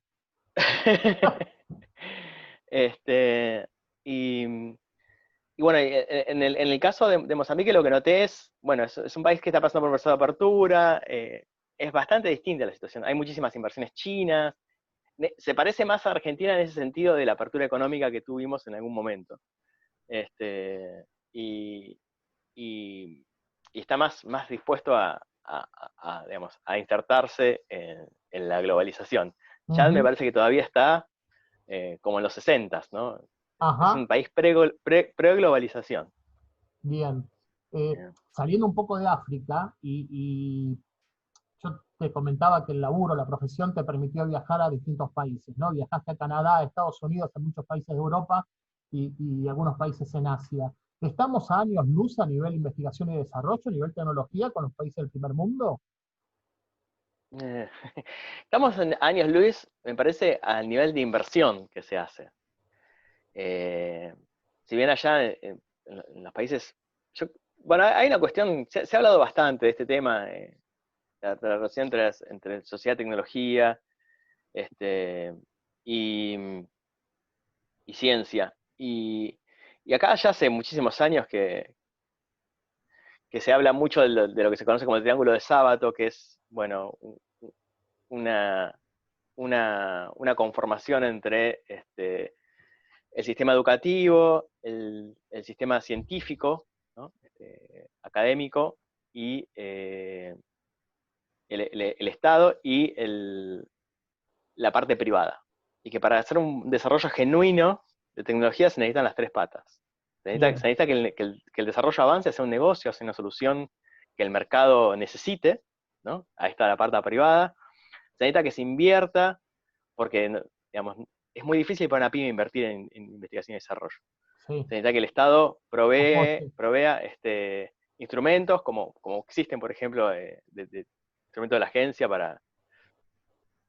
[SPEAKER 2] este, y, y bueno, en el caso de Mozambique lo que noté es, bueno, es un país que está pasando por un proceso de apertura, es bastante distinta la situación. Hay muchísimas inversiones chinas. Se parece más a Argentina en ese sentido de la apertura económica que tuvimos en algún momento. Este, y, y- y está más dispuesto digamos, a insertarse en la globalización. Chad me
[SPEAKER 1] Ujú.
[SPEAKER 2] parece que todavía está como en los 60, ¿no? Es
[SPEAKER 1] Ajá,
[SPEAKER 2] un país pre-globalización.
[SPEAKER 1] bien. Saliendo un poco de África, y yo te comentaba que el laburo, la profesión te permitió viajar a distintos países, ¿no? Viajaste a Canadá, a Estados Unidos, a muchos países de Europa y algunos países en Asia. ¿Estamos a años luz a nivel investigación y desarrollo, a nivel tecnología con los países del primer mundo?
[SPEAKER 2] Eh, Estamos en años Luis, me parece, al nivel de inversión que se hace. Eh, si bien allá en los países, bueno, hay una cuestión, se ha hablado bastante de este tema, la relación entre sociedad y tecnología, este, y, y ciencia. Y acá ya hace muchísimos años que se habla mucho de lo que se conoce como el triángulo de Sábato, que es, bueno, una, una conformación entre el sistema educativo, el sistema científico, ¿no? Académico, y el Estado y la parte privada. Y que para hacer un desarrollo genuino de tecnología se necesitan las tres patas. Se
[SPEAKER 1] Bien.
[SPEAKER 2] necesita que el desarrollo avance hacia un negocio, hacia una solución que el mercado necesite, ¿no? Ahí está la parte privada. Se necesita que se invierta, porque, digamos, es muy difícil para una pyme invertir en investigación y desarrollo.
[SPEAKER 1] Sí,
[SPEAKER 2] Se necesita que el Estado
[SPEAKER 1] apoyo.
[SPEAKER 2] provea instrumentos como existen, por ejemplo, de instrumentos de la agencia para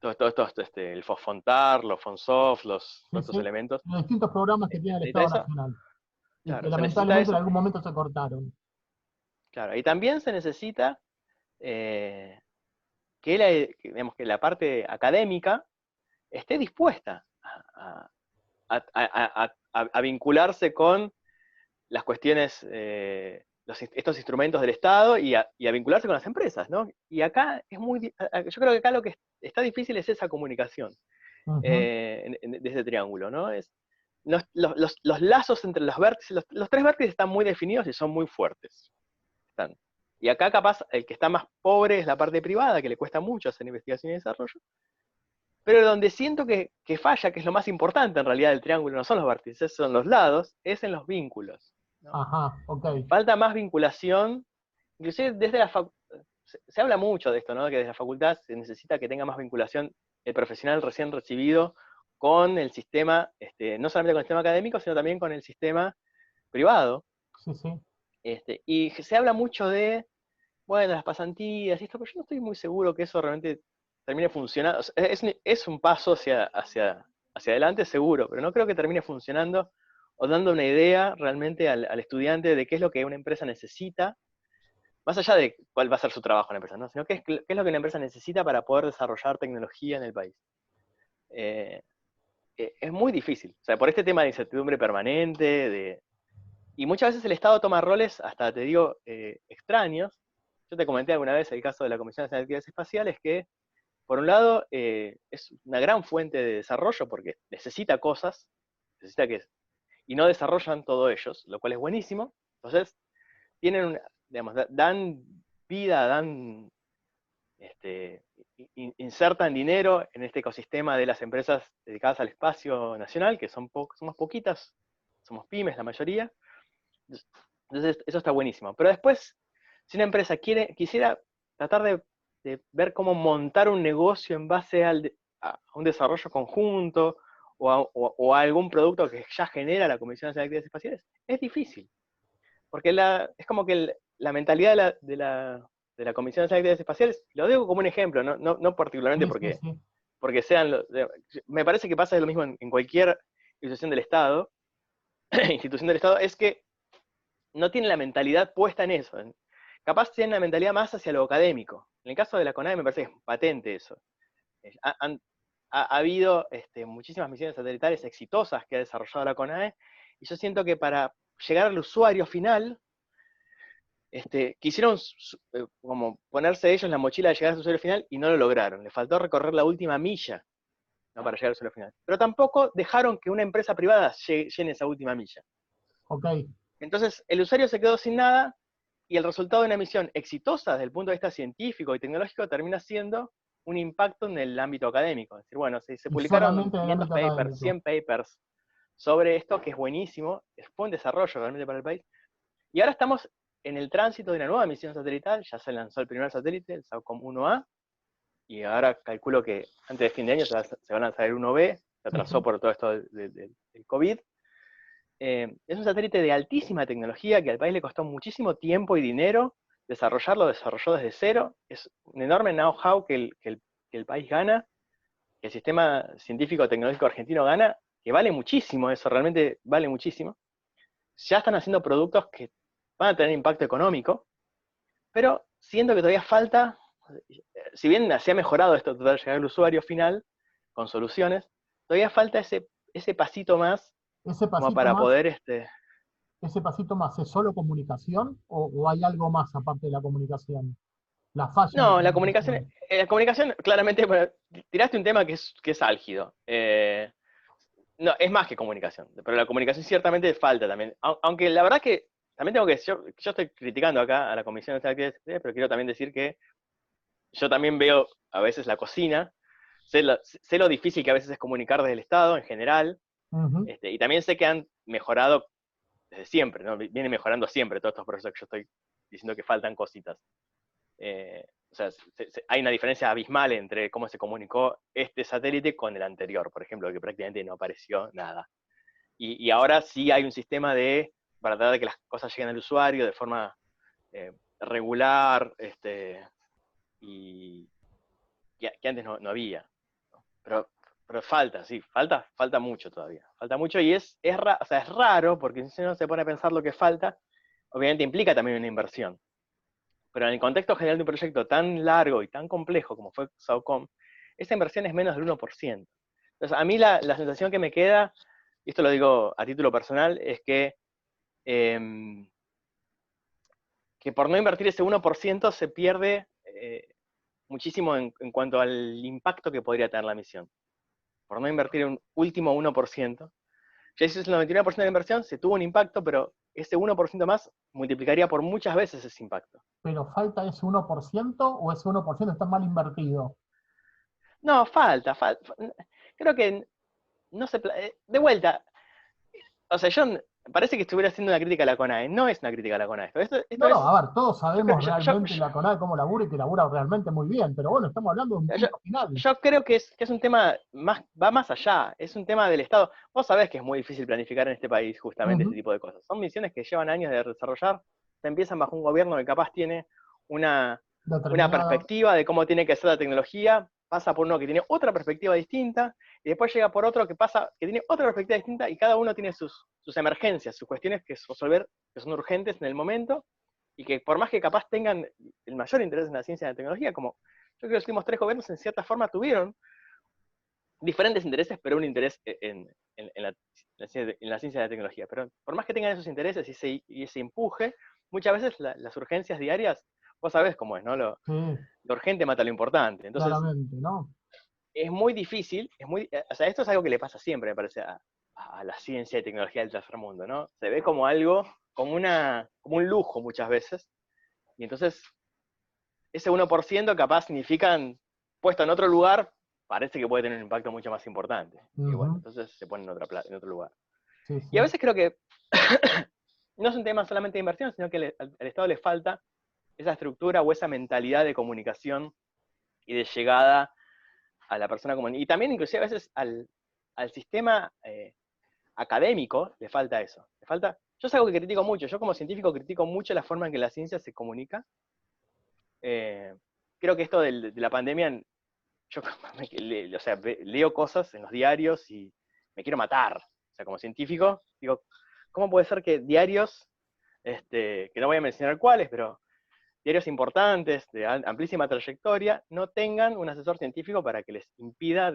[SPEAKER 2] todo esto, el Fosfontar, los Fonsoft,
[SPEAKER 1] Sí,
[SPEAKER 2] todos estos
[SPEAKER 1] sí.
[SPEAKER 2] elementos.
[SPEAKER 1] Los distintos programas que
[SPEAKER 2] Se
[SPEAKER 1] tiene el
[SPEAKER 2] necesita
[SPEAKER 1] Estado
[SPEAKER 2] eso,
[SPEAKER 1] Nacional y que
[SPEAKER 2] claro, se necesita
[SPEAKER 1] lamentablemente en
[SPEAKER 2] eso,
[SPEAKER 1] algún momento se cortaron.
[SPEAKER 2] claro, y también se necesita eh, digamos, que la parte académica esté dispuesta a vincularse con las cuestiones, estos instrumentos del Estado y a vincularse con las empresas, ¿no? Y acá yo creo que acá lo que está difícil es esa comunicación
[SPEAKER 1] Ujú.
[SPEAKER 2] de ese triángulo, ¿no? Los lazos entre los vértices, los tres vértices están muy definidos y son muy fuertes. Están. Y acá capaz el que está más pobre es la parte privada, que le cuesta mucho hacer investigación y desarrollo, pero donde siento que falla, que es lo más importante en realidad del triángulo, no son los vértices, son los lados, es en los vínculos, ¿no?
[SPEAKER 1] Ajá, ok.
[SPEAKER 2] Falta más vinculación, inclusive desde la se habla mucho de esto, ¿no? Que desde la facultad se necesita que tenga más vinculación el profesional recién recibido con el sistema, no solamente con el sistema académico, sino también con el sistema privado.
[SPEAKER 1] Sí, sí.
[SPEAKER 2] Y se habla mucho de, bueno, las pasantías y esto, pero yo no estoy muy seguro que eso realmente termine funcionando. O sea, es un paso hacia adelante seguro, pero no creo que termine funcionando o dando una idea realmente al estudiante de qué es lo que una empresa necesita, más allá de cuál va a ser su trabajo en la empresa, ¿no? Sino qué es lo que una empresa necesita para poder desarrollar tecnología en el país. Eh, es muy difícil, o sea, por este tema de incertidumbre permanente, y muchas veces el Estado toma roles, hasta te digo, extraños. Yo te comenté alguna vez el caso de la Comisión Nacional de Actividades Espaciales, que por un lado es una gran fuente de desarrollo porque necesita cosas, necesita que, y no desarrollan todo ellos, lo cual es buenísimo. Entonces, tienen, digamos, dan vida, insertan dinero en este ecosistema de las empresas dedicadas al espacio nacional, que somos poquitas, somos pymes la mayoría. Entonces, eso está buenísimo. Pero después, si una empresa quisiera tratar de ver cómo montar un negocio en base a un desarrollo conjunto o a algún producto que ya genera la Comisión Nacional de Actividades Espaciales, es difícil. Porque es como que la mentalidad de la Comisión Nacional de Actividades Espaciales, lo digo como un ejemplo, no particularmente
[SPEAKER 1] Sí, sí, sí.
[SPEAKER 2] porque sean, me parece que pasa lo mismo en cualquier institución del Estado, es que no tienen la mentalidad puesta en eso. Capaz tienen la mentalidad más hacia lo académico. En el caso de la CONAE me parece que es patente eso. Ha habido muchísimas misiones satelitales exitosas que ha desarrollado la CONAE, y yo siento que para llegar al usuario final, quisieron como ponerse ellos en la mochila de llegar al usuario final y no lo lograron. Les faltó recorrer la última milla, ¿no? Para llegar al usuario final. Pero tampoco dejaron que una empresa privada llene esa última milla.
[SPEAKER 1] Ok.
[SPEAKER 2] Entonces, el usuario se quedó sin nada, y el resultado de una misión exitosa desde el punto de vista científico y tecnológico termina siendo un impacto en el ámbito académico. Es decir, bueno, se
[SPEAKER 1] Y
[SPEAKER 2] publicaron
[SPEAKER 1] solamente en el
[SPEAKER 2] 500
[SPEAKER 1] ámbito
[SPEAKER 2] papers,
[SPEAKER 1] académico.
[SPEAKER 2] 100 papers sobre esto, que es buenísimo, fue un desarrollo realmente para el país. Y ahora estamos en el tránsito de una nueva misión satelital, ya se lanzó el primer satélite, el SAOCOM 1A, y ahora calculo que antes de fin de año se va a lanzar el 1B, se
[SPEAKER 1] Sí,
[SPEAKER 2] atrasó
[SPEAKER 1] sí.
[SPEAKER 2] por todo esto del COVID. Es un satélite de altísima tecnología que al país le costó muchísimo tiempo y dinero desarrollarlo, desarrolló desde cero. Es un enorme know-how que el país gana, que el sistema científico tecnológico argentino gana, que vale muchísimo eso, realmente vale muchísimo. Ya están haciendo productos que van a tener impacto económico, pero siento que todavía falta, si bien se ha mejorado esto de llegar al usuario final con soluciones, todavía falta ese pasito más
[SPEAKER 1] Ese
[SPEAKER 2] como
[SPEAKER 1] pasito
[SPEAKER 2] para
[SPEAKER 1] más,
[SPEAKER 2] poder
[SPEAKER 1] ese pasito más, ¿es solo comunicación o hay algo más aparte de la comunicación? La falla en la
[SPEAKER 2] No,
[SPEAKER 1] comunicación.
[SPEAKER 2] la comunicación claramente, bueno, tiraste un tema que es álgido. No, es más que comunicación, pero la comunicación ciertamente falta también. Aunque la verdad que también tengo que decir, yo estoy criticando acá a la Comisión de Actividades Exteriores, pero quiero también decir que yo también veo a veces la cocina, sé lo difícil que a veces es comunicar desde el Estado en general,
[SPEAKER 1] Ujú.
[SPEAKER 2] y también sé que han mejorado desde siempre, ¿no? Vienen mejorando siempre todos estos procesos que yo estoy diciendo que faltan cositas. O sea, hay una diferencia abismal entre cómo se comunicó este satélite con el anterior, por ejemplo, que prácticamente no apareció nada. Y ahora sí hay un sistema para tratar de que las cosas lleguen al usuario de forma regular, y que antes no había. ¿No? Pero falta, sí, falta mucho todavía. Falta mucho, y o sea, es raro, porque si uno se pone a pensar lo que falta, obviamente implica también una inversión. Pero en el contexto general de un proyecto tan largo y tan complejo como fue SAOCOM, esa inversión es menos del 1%. Entonces, a mí la sensación que me queda, y esto lo digo a título personal, es em, que por no invertir ese 1% se pierde muchísimo en cuanto al impacto que podría tener la misión. Por no invertir un último 1%. Ya hiciste el 99% de la inversión, se tuvo un impacto, pero ese 1% más multiplicaría por muchas veces ese impacto.
[SPEAKER 1] ¿Pero falta ese 1% o ese 1% está mal invertido?
[SPEAKER 2] No, falta. Creo que no se... De vuelta, o sea, parece que estuviera haciendo una crítica a la CONAE. No es una crítica a la CONAE. Esto
[SPEAKER 1] No, no,
[SPEAKER 2] es...
[SPEAKER 1] a ver, todos
[SPEAKER 2] Yo, creo-
[SPEAKER 1] sabemos realmente la CONADE cómo labura y que labura realmente muy bien, pero bueno, estamos hablando de un
[SPEAKER 2] yo-
[SPEAKER 1] punto final.
[SPEAKER 2] yo creo que es un tema va más allá, es un tema del Estado. Vos sabés que es muy difícil planificar en este país justamente este
[SPEAKER 1] Ujú.
[SPEAKER 2] tipo de cosas. Son misiones que llevan años de desarrollar, se empiezan bajo un gobierno que capaz tiene una
[SPEAKER 1] Determinada.
[SPEAKER 2] perspectiva de cómo tiene que ser la tecnología, pasa por uno que tiene otra perspectiva distinta, y después llega por otro que tiene otra perspectiva distinta, y cada uno tiene sus emergencias, sus cuestiones que resolver, que son urgentes en el momento, y que por más que capaz tengan el mayor interés en la ciencia y la tecnología, como yo creo que los últimos 3 gobiernos en cierta forma tuvieron diferentes intereses, pero un interés en la ciencia y la tecnología. Pero por más que tengan esos intereses y ese empuje, muchas veces las urgencias diarias, vos sabés cómo es, ¿no? Lo
[SPEAKER 1] Sí,
[SPEAKER 2] urgente mata lo importante. Entonces,
[SPEAKER 1] claramente, ¿no?
[SPEAKER 2] es muy difícil, o sea, esto es algo que le pasa siempre, me parece, a la ciencia y tecnología del tercer mundo, ¿no? Se ve como algo, como un lujo muchas veces, y entonces ese 1% capaz significan, puesto en otro lugar, parece que puede tener un impacto mucho más importante. Y bueno,
[SPEAKER 1] Ujú.
[SPEAKER 2] entonces se pone en otro lugar.
[SPEAKER 1] Sí,
[SPEAKER 2] Y a
[SPEAKER 1] sí.
[SPEAKER 2] veces creo que no es un tema solamente de inversión, sino que al Estado le falta esa estructura o esa mentalidad de comunicación y de llegada a la persona común. Y también inclusive a veces al sistema académico le falta eso. Yo es algo que critico mucho, yo como científico critico mucho la forma en que la ciencia se comunica. Eh, Creo que esto de la pandemia, yo o sea, leo cosas en los diarios y me quiero matar. O sea, como científico, digo, ¿cómo puede ser que diarios, que no voy a mencionar cuáles, pero diarios importantes, de amplísima trayectoria, no tengan un asesor científico para que les impida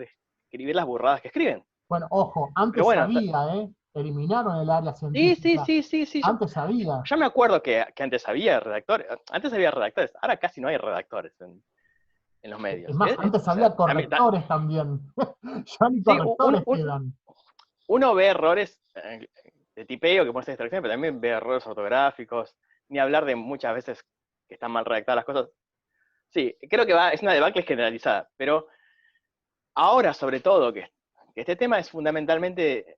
[SPEAKER 2] escribir las burradas que escriben?
[SPEAKER 1] Bueno, ojo,
[SPEAKER 2] Pero
[SPEAKER 1] antes
[SPEAKER 2] bueno,
[SPEAKER 1] había, ¿eh? Eliminaron el área
[SPEAKER 2] sí, sí,
[SPEAKER 1] científica.
[SPEAKER 2] sí, sí, sí.
[SPEAKER 1] Antes había.
[SPEAKER 2] Yo me acuerdo que antes había redactores, ahora casi no hay redactores en los
[SPEAKER 1] Es
[SPEAKER 2] medios.
[SPEAKER 1] más, antes
[SPEAKER 2] O sea,
[SPEAKER 1] había correctores también. Ya ni
[SPEAKER 2] sí,
[SPEAKER 1] correctores quedan.
[SPEAKER 2] uno ve errores de tipeo que pueden ser distracciones, pero también ve errores ortográficos, ni hablar de muchas veces que están mal redactadas las cosas. Sí, creo que es una debacle generalizada, pero ahora sobre todo que este tema es fundamentalmente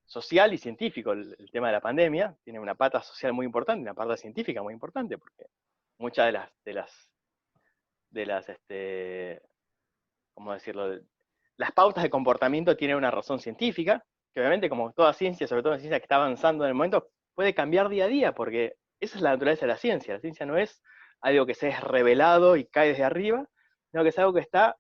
[SPEAKER 2] social y científico, el tema de la pandemia, tiene una pata social muy importante, una pata científica muy importante, porque muchas de las ¿cómo decirlo? Las pautas de comportamiento tienen una razón científica, que obviamente como toda ciencia, sobre todo la ciencia que está avanzando en el momento, puede cambiar día a día, porque esa es la naturaleza de la ciencia. La ciencia no es algo que se es revelado y cae desde arriba, sino que es algo que está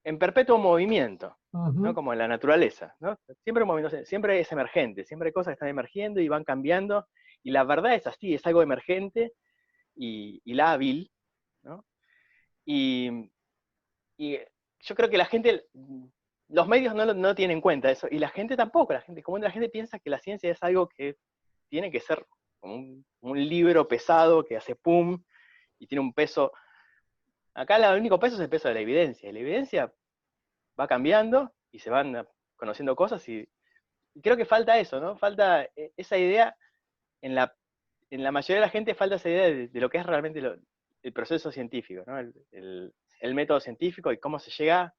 [SPEAKER 2] en perpetuo movimiento, ¿no?
[SPEAKER 1] Ujú.
[SPEAKER 2] Como en la naturaleza, ¿no? Siempre es emergente, siempre hay cosas que están emergiendo y van cambiando, y la verdad es así, es algo emergente y lábil, ¿no? Y, y yo creo que los medios no tienen en cuenta eso, y la gente tampoco, la gente piensa que la ciencia es algo que tiene que ser como un libro pesado que hace pum y tiene un peso. Acá el único peso es el peso de la evidencia, y la evidencia va cambiando y se van conociendo cosas, y creo que falta eso, ¿no? Falta esa idea, en la mayoría de la gente falta esa idea de lo que es realmente el proceso científico, ¿no? El método científico y cómo se llega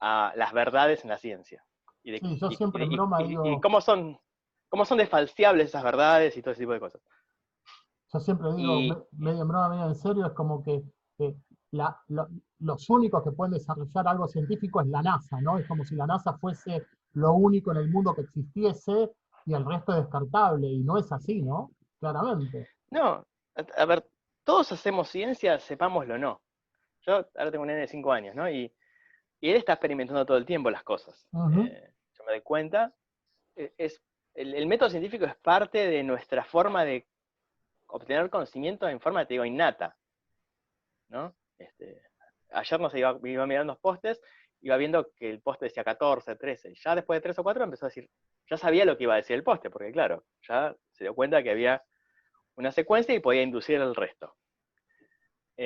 [SPEAKER 2] a las verdades en la ciencia. Y, de-
[SPEAKER 1] Sí, yo
[SPEAKER 2] y-
[SPEAKER 1] siempre en
[SPEAKER 2] y-
[SPEAKER 1] broma
[SPEAKER 2] y- y
[SPEAKER 1] digo,
[SPEAKER 2] cómo son desfalciables esas verdades y todo ese tipo de cosas.
[SPEAKER 1] yo siempre digo,
[SPEAKER 2] Y
[SPEAKER 1] medio en broma, medio en serio, es como que eh, los únicos que pueden desarrollar algo científico es la NASA, ¿no? Es como si la NASA fuese lo único en el mundo que existiese y el resto es descartable, y no es así, ¿no? Claramente.
[SPEAKER 2] no, a ver, todos hacemos ciencia, sepámoslo o no. Yo ahora tengo un nene de 5 años, ¿no? Y él está experimentando todo el tiempo las cosas.
[SPEAKER 1] Ujú.
[SPEAKER 2] Yo me doy cuenta, el método científico es parte de nuestra forma de obtener conocimiento en forma, te digo, innata, ¿no? Ayer no sé, iba mirando los postes, iba viendo que el poste decía 14, 13, y ya después de 3 o 4 empezó a decir, ya sabía lo que iba a decir el poste, porque claro, ya se dio cuenta que había una secuencia y podía inducir el resto. Yo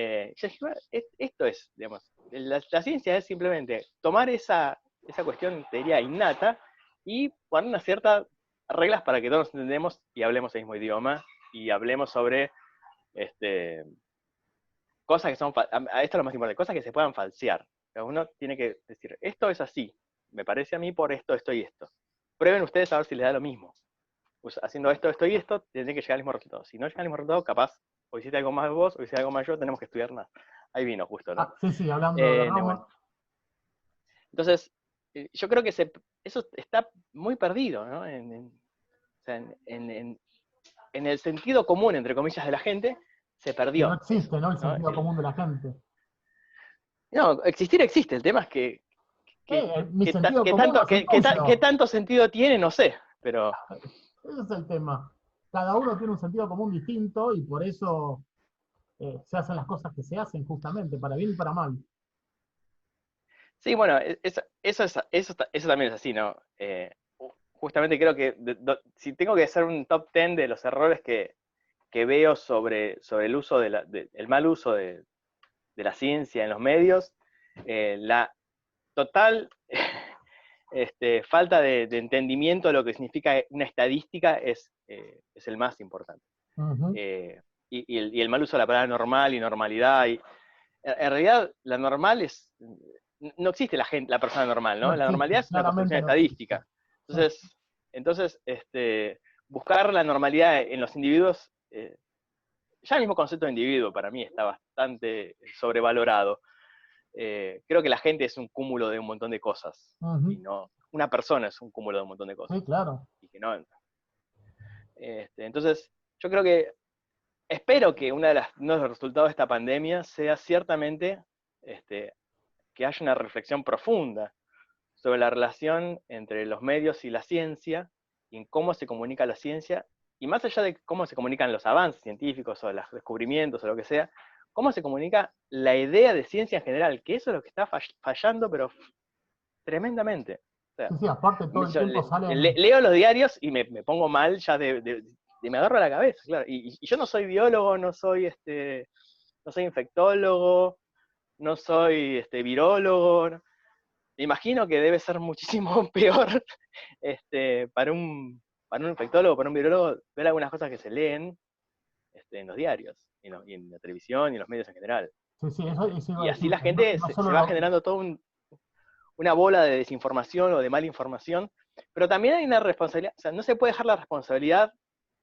[SPEAKER 2] dije, "Bueno, esto es, digamos, la ciencia es simplemente tomar esa cuestión, te diría, innata, y poner una cierta reglas para que todos nos entendamos y hablemos el mismo idioma, y hablemos sobre cosas que son, esto es lo más importante, cosas que se puedan falsear. Cada uno tiene que decir, esto es así, me parece a mí por esto, esto y esto. Prueben ustedes a ver si les da lo mismo. Pues haciendo esto, esto y esto, tienen que llegar al mismo resultado. Si no llegan al mismo resultado, capaz, o hiciste algo más vos, o hiciste algo más yo, tenemos que estudiar más. Ahí vino justo, ¿no?
[SPEAKER 1] Sí, hablando de Roma.
[SPEAKER 2] Bueno. Entonces, yo creo que eso está muy perdido, ¿no? En el sentido común, entre comillas, de la gente, se perdió.
[SPEAKER 1] Que no existe,
[SPEAKER 2] eso,
[SPEAKER 1] ¿no? El sentido común de la gente.
[SPEAKER 2] No, existir existe. El tema es que qué tanto sentido tiene, no sé, pero...
[SPEAKER 1] Ese es el tema. Cada uno tiene un sentido común distinto y por eso se hacen las cosas que se hacen, justamente, para bien y para mal.
[SPEAKER 2] Sí, bueno, eso también es así, ¿no? Justamente creo que si tengo que hacer un top 10 de los errores que veo sobre el uso el mal uso de la ciencia en los medios, la total falta de entendimiento de lo que significa una estadística es el más importante.
[SPEAKER 1] Uh-huh.
[SPEAKER 2] Y el mal uso de la palabra normal y normalidad. En realidad, la normal no existe la persona normal, ¿no?
[SPEAKER 1] No
[SPEAKER 2] la
[SPEAKER 1] existe,
[SPEAKER 2] normalidad es una construcción estadística. Entonces, buscar la normalidad en los individuos, ya el mismo concepto de individuo para mí está bastante sobrevalorado. Creo que la gente es un cúmulo de un montón de cosas,
[SPEAKER 1] uh-huh.
[SPEAKER 2] y no, una persona es un cúmulo de un montón de cosas.
[SPEAKER 1] Sí, claro.
[SPEAKER 2] Y que no, entonces, yo creo que, espero que uno de los resultados de esta pandemia sea ciertamente que haya una reflexión profunda sobre la relación entre los medios y la ciencia, y en cómo se comunica la ciencia, y más allá de cómo se comunican los avances científicos o los descubrimientos o lo que sea, cómo se comunica la idea de ciencia en general, que eso es lo que está fallando, pero tremendamente. O sea,
[SPEAKER 1] sí, aparte todo el tiempo salen...
[SPEAKER 2] leo los diarios y me pongo mal ya me agarro a la cabeza, claro. Y yo no soy biólogo, no soy infectólogo, no soy virólogo. Me imagino que debe ser muchísimo peor para un infectólogo, para un virólogo, ver algunas cosas que se leen en los diarios, y en la televisión, y en los medios en general.
[SPEAKER 1] Sí, eso iba
[SPEAKER 2] Y
[SPEAKER 1] a
[SPEAKER 2] así
[SPEAKER 1] decir,
[SPEAKER 2] la gente se va generando toda una bola de desinformación o de mala información, pero también hay una responsabilidad, o sea, no se puede dejar la responsabilidad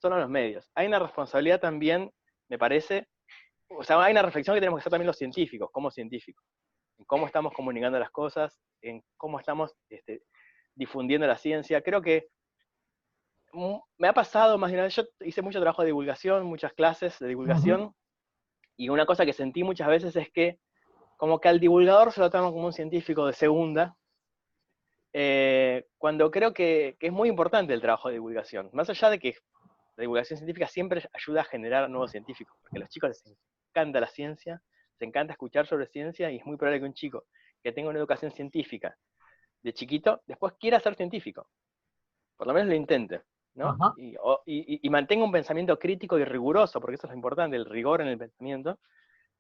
[SPEAKER 2] solo a los medios. Hay una responsabilidad también, me parece, o sea, hay una reflexión que tenemos que hacer también los científicos, como científicos, en cómo estamos comunicando las cosas, en cómo estamos difundiendo la ciencia. Creo que me ha pasado más de una vez, yo hice mucho trabajo de divulgación, muchas clases de divulgación, uh-huh. Y una cosa que sentí muchas veces es que como que al divulgador se lo toman como un científico de segunda, cuando creo que es muy importante el trabajo de divulgación, más allá de que la divulgación científica siempre ayuda a generar nuevos científicos, porque a los chicos les encanta la ciencia, les encanta escuchar sobre ciencia, y es muy probable que un chico que tenga una educación científica de chiquito, después quiera ser científico, por lo menos lo intente, ¿no? Y mantenga un pensamiento crítico y riguroso, porque eso es lo importante, el rigor en el pensamiento,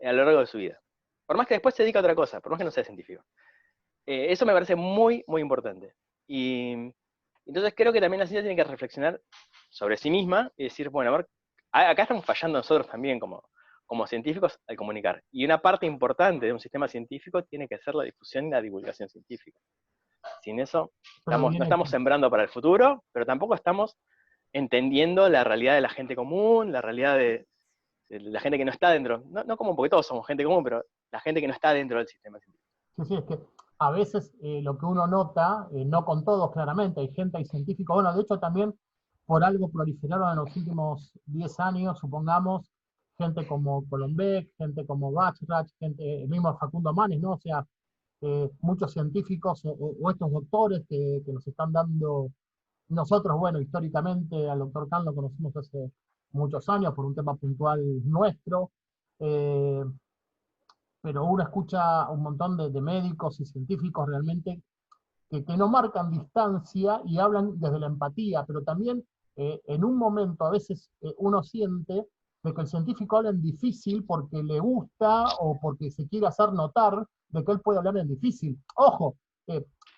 [SPEAKER 2] a lo largo de su vida. Por más que después se dedique a otra cosa, por más que no sea científico. Eso me parece muy, muy importante. Y entonces creo que también la ciencia tiene que reflexionar sobre sí misma y decir, bueno, a ver, acá estamos fallando nosotros también como científicos al comunicar. Y una parte importante de un sistema científico tiene que ser la difusión y la divulgación científica. Sin eso, no estamos sembrando para el futuro, pero tampoco estamos entendiendo la realidad de la gente común, la realidad de la gente que no está dentro, no común, porque todos somos gente común, pero la gente que no está dentro del sistema científico.
[SPEAKER 1] Sí, es que a veces lo que uno nota, no con todos claramente, hay gente, hay científicos, bueno, de hecho también por algo proliferaron en los últimos 10 años, supongamos, gente como Colombek, gente como Bachrach, gente, el mismo Facundo Manes, ¿no? O sea, muchos científicos o estos doctores que nos están dando, nosotros, bueno, históricamente al doctor Kahn lo conocimos hace muchos años por un tema puntual nuestro, pero uno escucha un montón de médicos y científicos realmente que no marcan distancia y hablan desde la empatía, pero también en un momento a veces uno siente de que el científico habla en difícil porque le gusta o porque se quiere hacer notar de que él puede hablar en difícil. Ojo,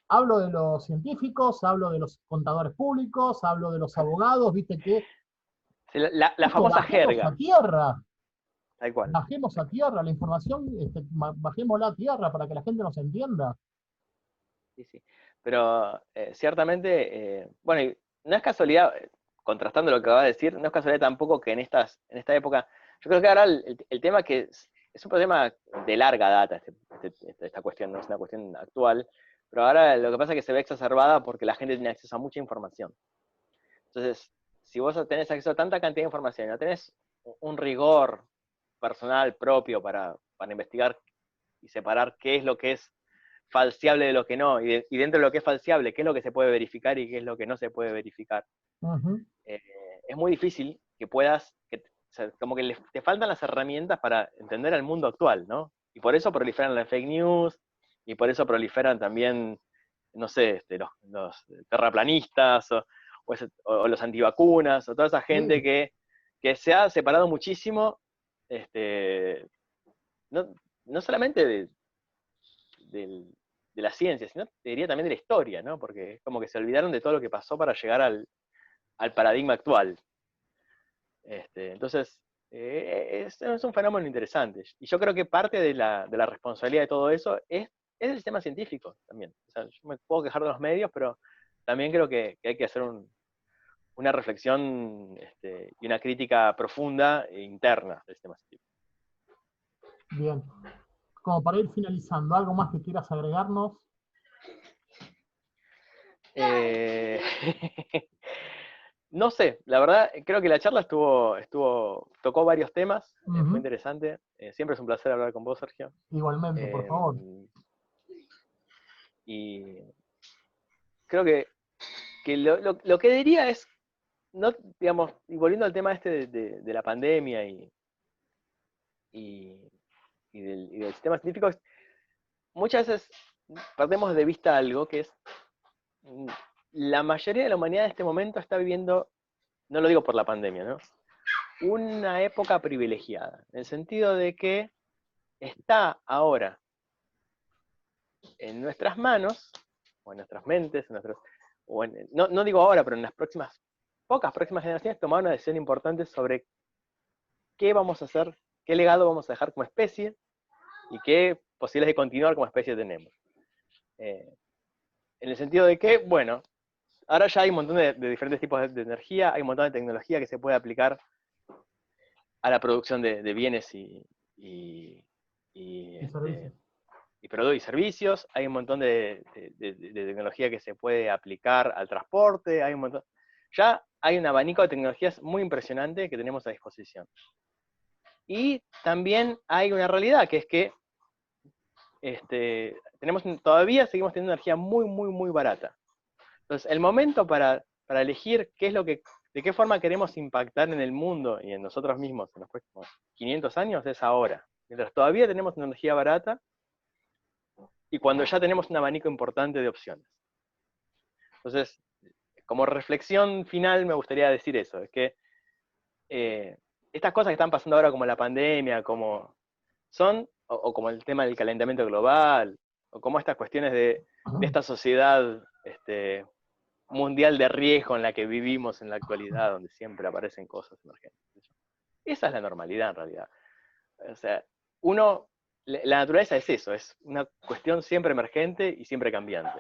[SPEAKER 1] Hablo de los científicos, hablo de los contadores públicos, hablo de los abogados, viste que
[SPEAKER 2] Sí, la
[SPEAKER 1] esto
[SPEAKER 2] famosa
[SPEAKER 1] bajemos a
[SPEAKER 2] jerga,
[SPEAKER 1] tierra,
[SPEAKER 2] tal cual.
[SPEAKER 1] bajemos a tierra, la información, bajémosla a tierra para que la gente nos entienda.
[SPEAKER 2] Sí, sí. Pero ciertamente, bueno, y no es casualidad, contrastando lo que va a decir, no es casualidad tampoco que en esta época, yo creo que ahora el tema que es un problema de larga data, esta cuestión, no es una cuestión actual, pero ahora lo que pasa es que se ve exacerbada porque la gente tiene acceso a mucha información. Entonces, si vos tenés acceso a tanta cantidad de información y no tenés un rigor personal propio para investigar y separar qué es lo que es falseable de lo que no, y dentro de lo que es falseable, qué es lo que se puede verificar y qué es lo que no se puede verificar.
[SPEAKER 1] Ujú.
[SPEAKER 2] Eh, es muy difícil que puedas, o sea, como que te faltan las herramientas para entender al mundo actual, ¿no? Y por eso proliferan las fake news, y por eso proliferan también, no sé, los terraplanistas, o los antivacunas, o toda esa gente
[SPEAKER 1] Sí,
[SPEAKER 2] que se ha separado muchísimo, no, no solamente del- de la ciencia, sino te diría también de la historia, ¿no? Porque es como que se olvidaron de todo lo que pasó para llegar al paradigma actual. Entonces, es un fenómeno interesante. Y yo creo que parte de la responsabilidad de todo eso es el sistema científico también. O sea, yo me puedo quejar de los medios, pero también creo que hay que hacer una reflexión y una crítica profunda e interna del sistema científico.
[SPEAKER 1] bien. Como para ir finalizando, ¿algo más que quieras agregarnos?
[SPEAKER 2] Eh, No sé, la verdad, creo que la charla tocó varios temas, fue
[SPEAKER 1] Ujú.
[SPEAKER 2] interesante. Siempre es un placer hablar con vos, Sergio.
[SPEAKER 1] Igualmente, por
[SPEAKER 2] Eh,
[SPEAKER 1] favor.
[SPEAKER 2] y creo que lo que diría es, no, digamos, y volviendo al tema este de la pandemia y, y del sistema científico, muchas veces perdemos de vista algo que es, mm, la mayoría de la humanidad en este momento está viviendo, no lo digo por la pandemia, ¿no? Una época privilegiada, en el sentido de que está ahora en nuestras manos, o en nuestras mentes, no digo ahora, pero en las pocas próximas generaciones, tomar una decisión importante sobre qué vamos a hacer, qué legado vamos a dejar como especie y qué posibilidades de continuar como especie tenemos. Eh, en el sentido de que, bueno, ahora ya hay un montón de diferentes tipos de energía, hay un montón de tecnología que se puede aplicar a la producción de bienes y, y,
[SPEAKER 1] Y
[SPEAKER 2] este,
[SPEAKER 1] servicios.
[SPEAKER 2] y servicios, hay un montón de tecnología que se puede aplicar al transporte, ya hay un abanico de tecnologías muy impresionante que tenemos a disposición. Y también hay una realidad, que es que todavía seguimos teniendo energía muy, muy, muy barata. Entonces, el momento para elegir de qué forma queremos impactar en el mundo y en nosotros mismos en los próximos 500 años es ahora. Mientras todavía tenemos una energía barata, y cuando ya tenemos un abanico importante de opciones. Entonces, como reflexión final me gustaría decir eso, es que estas cosas que están pasando ahora como la pandemia, o como el tema del calentamiento global, o como estas cuestiones de esta sociedad mundial de riesgo en la que vivimos en la actualidad, donde siempre aparecen cosas emergentes. Esa es la normalidad en realidad. O sea, la naturaleza es eso, es una cuestión siempre emergente y siempre cambiante.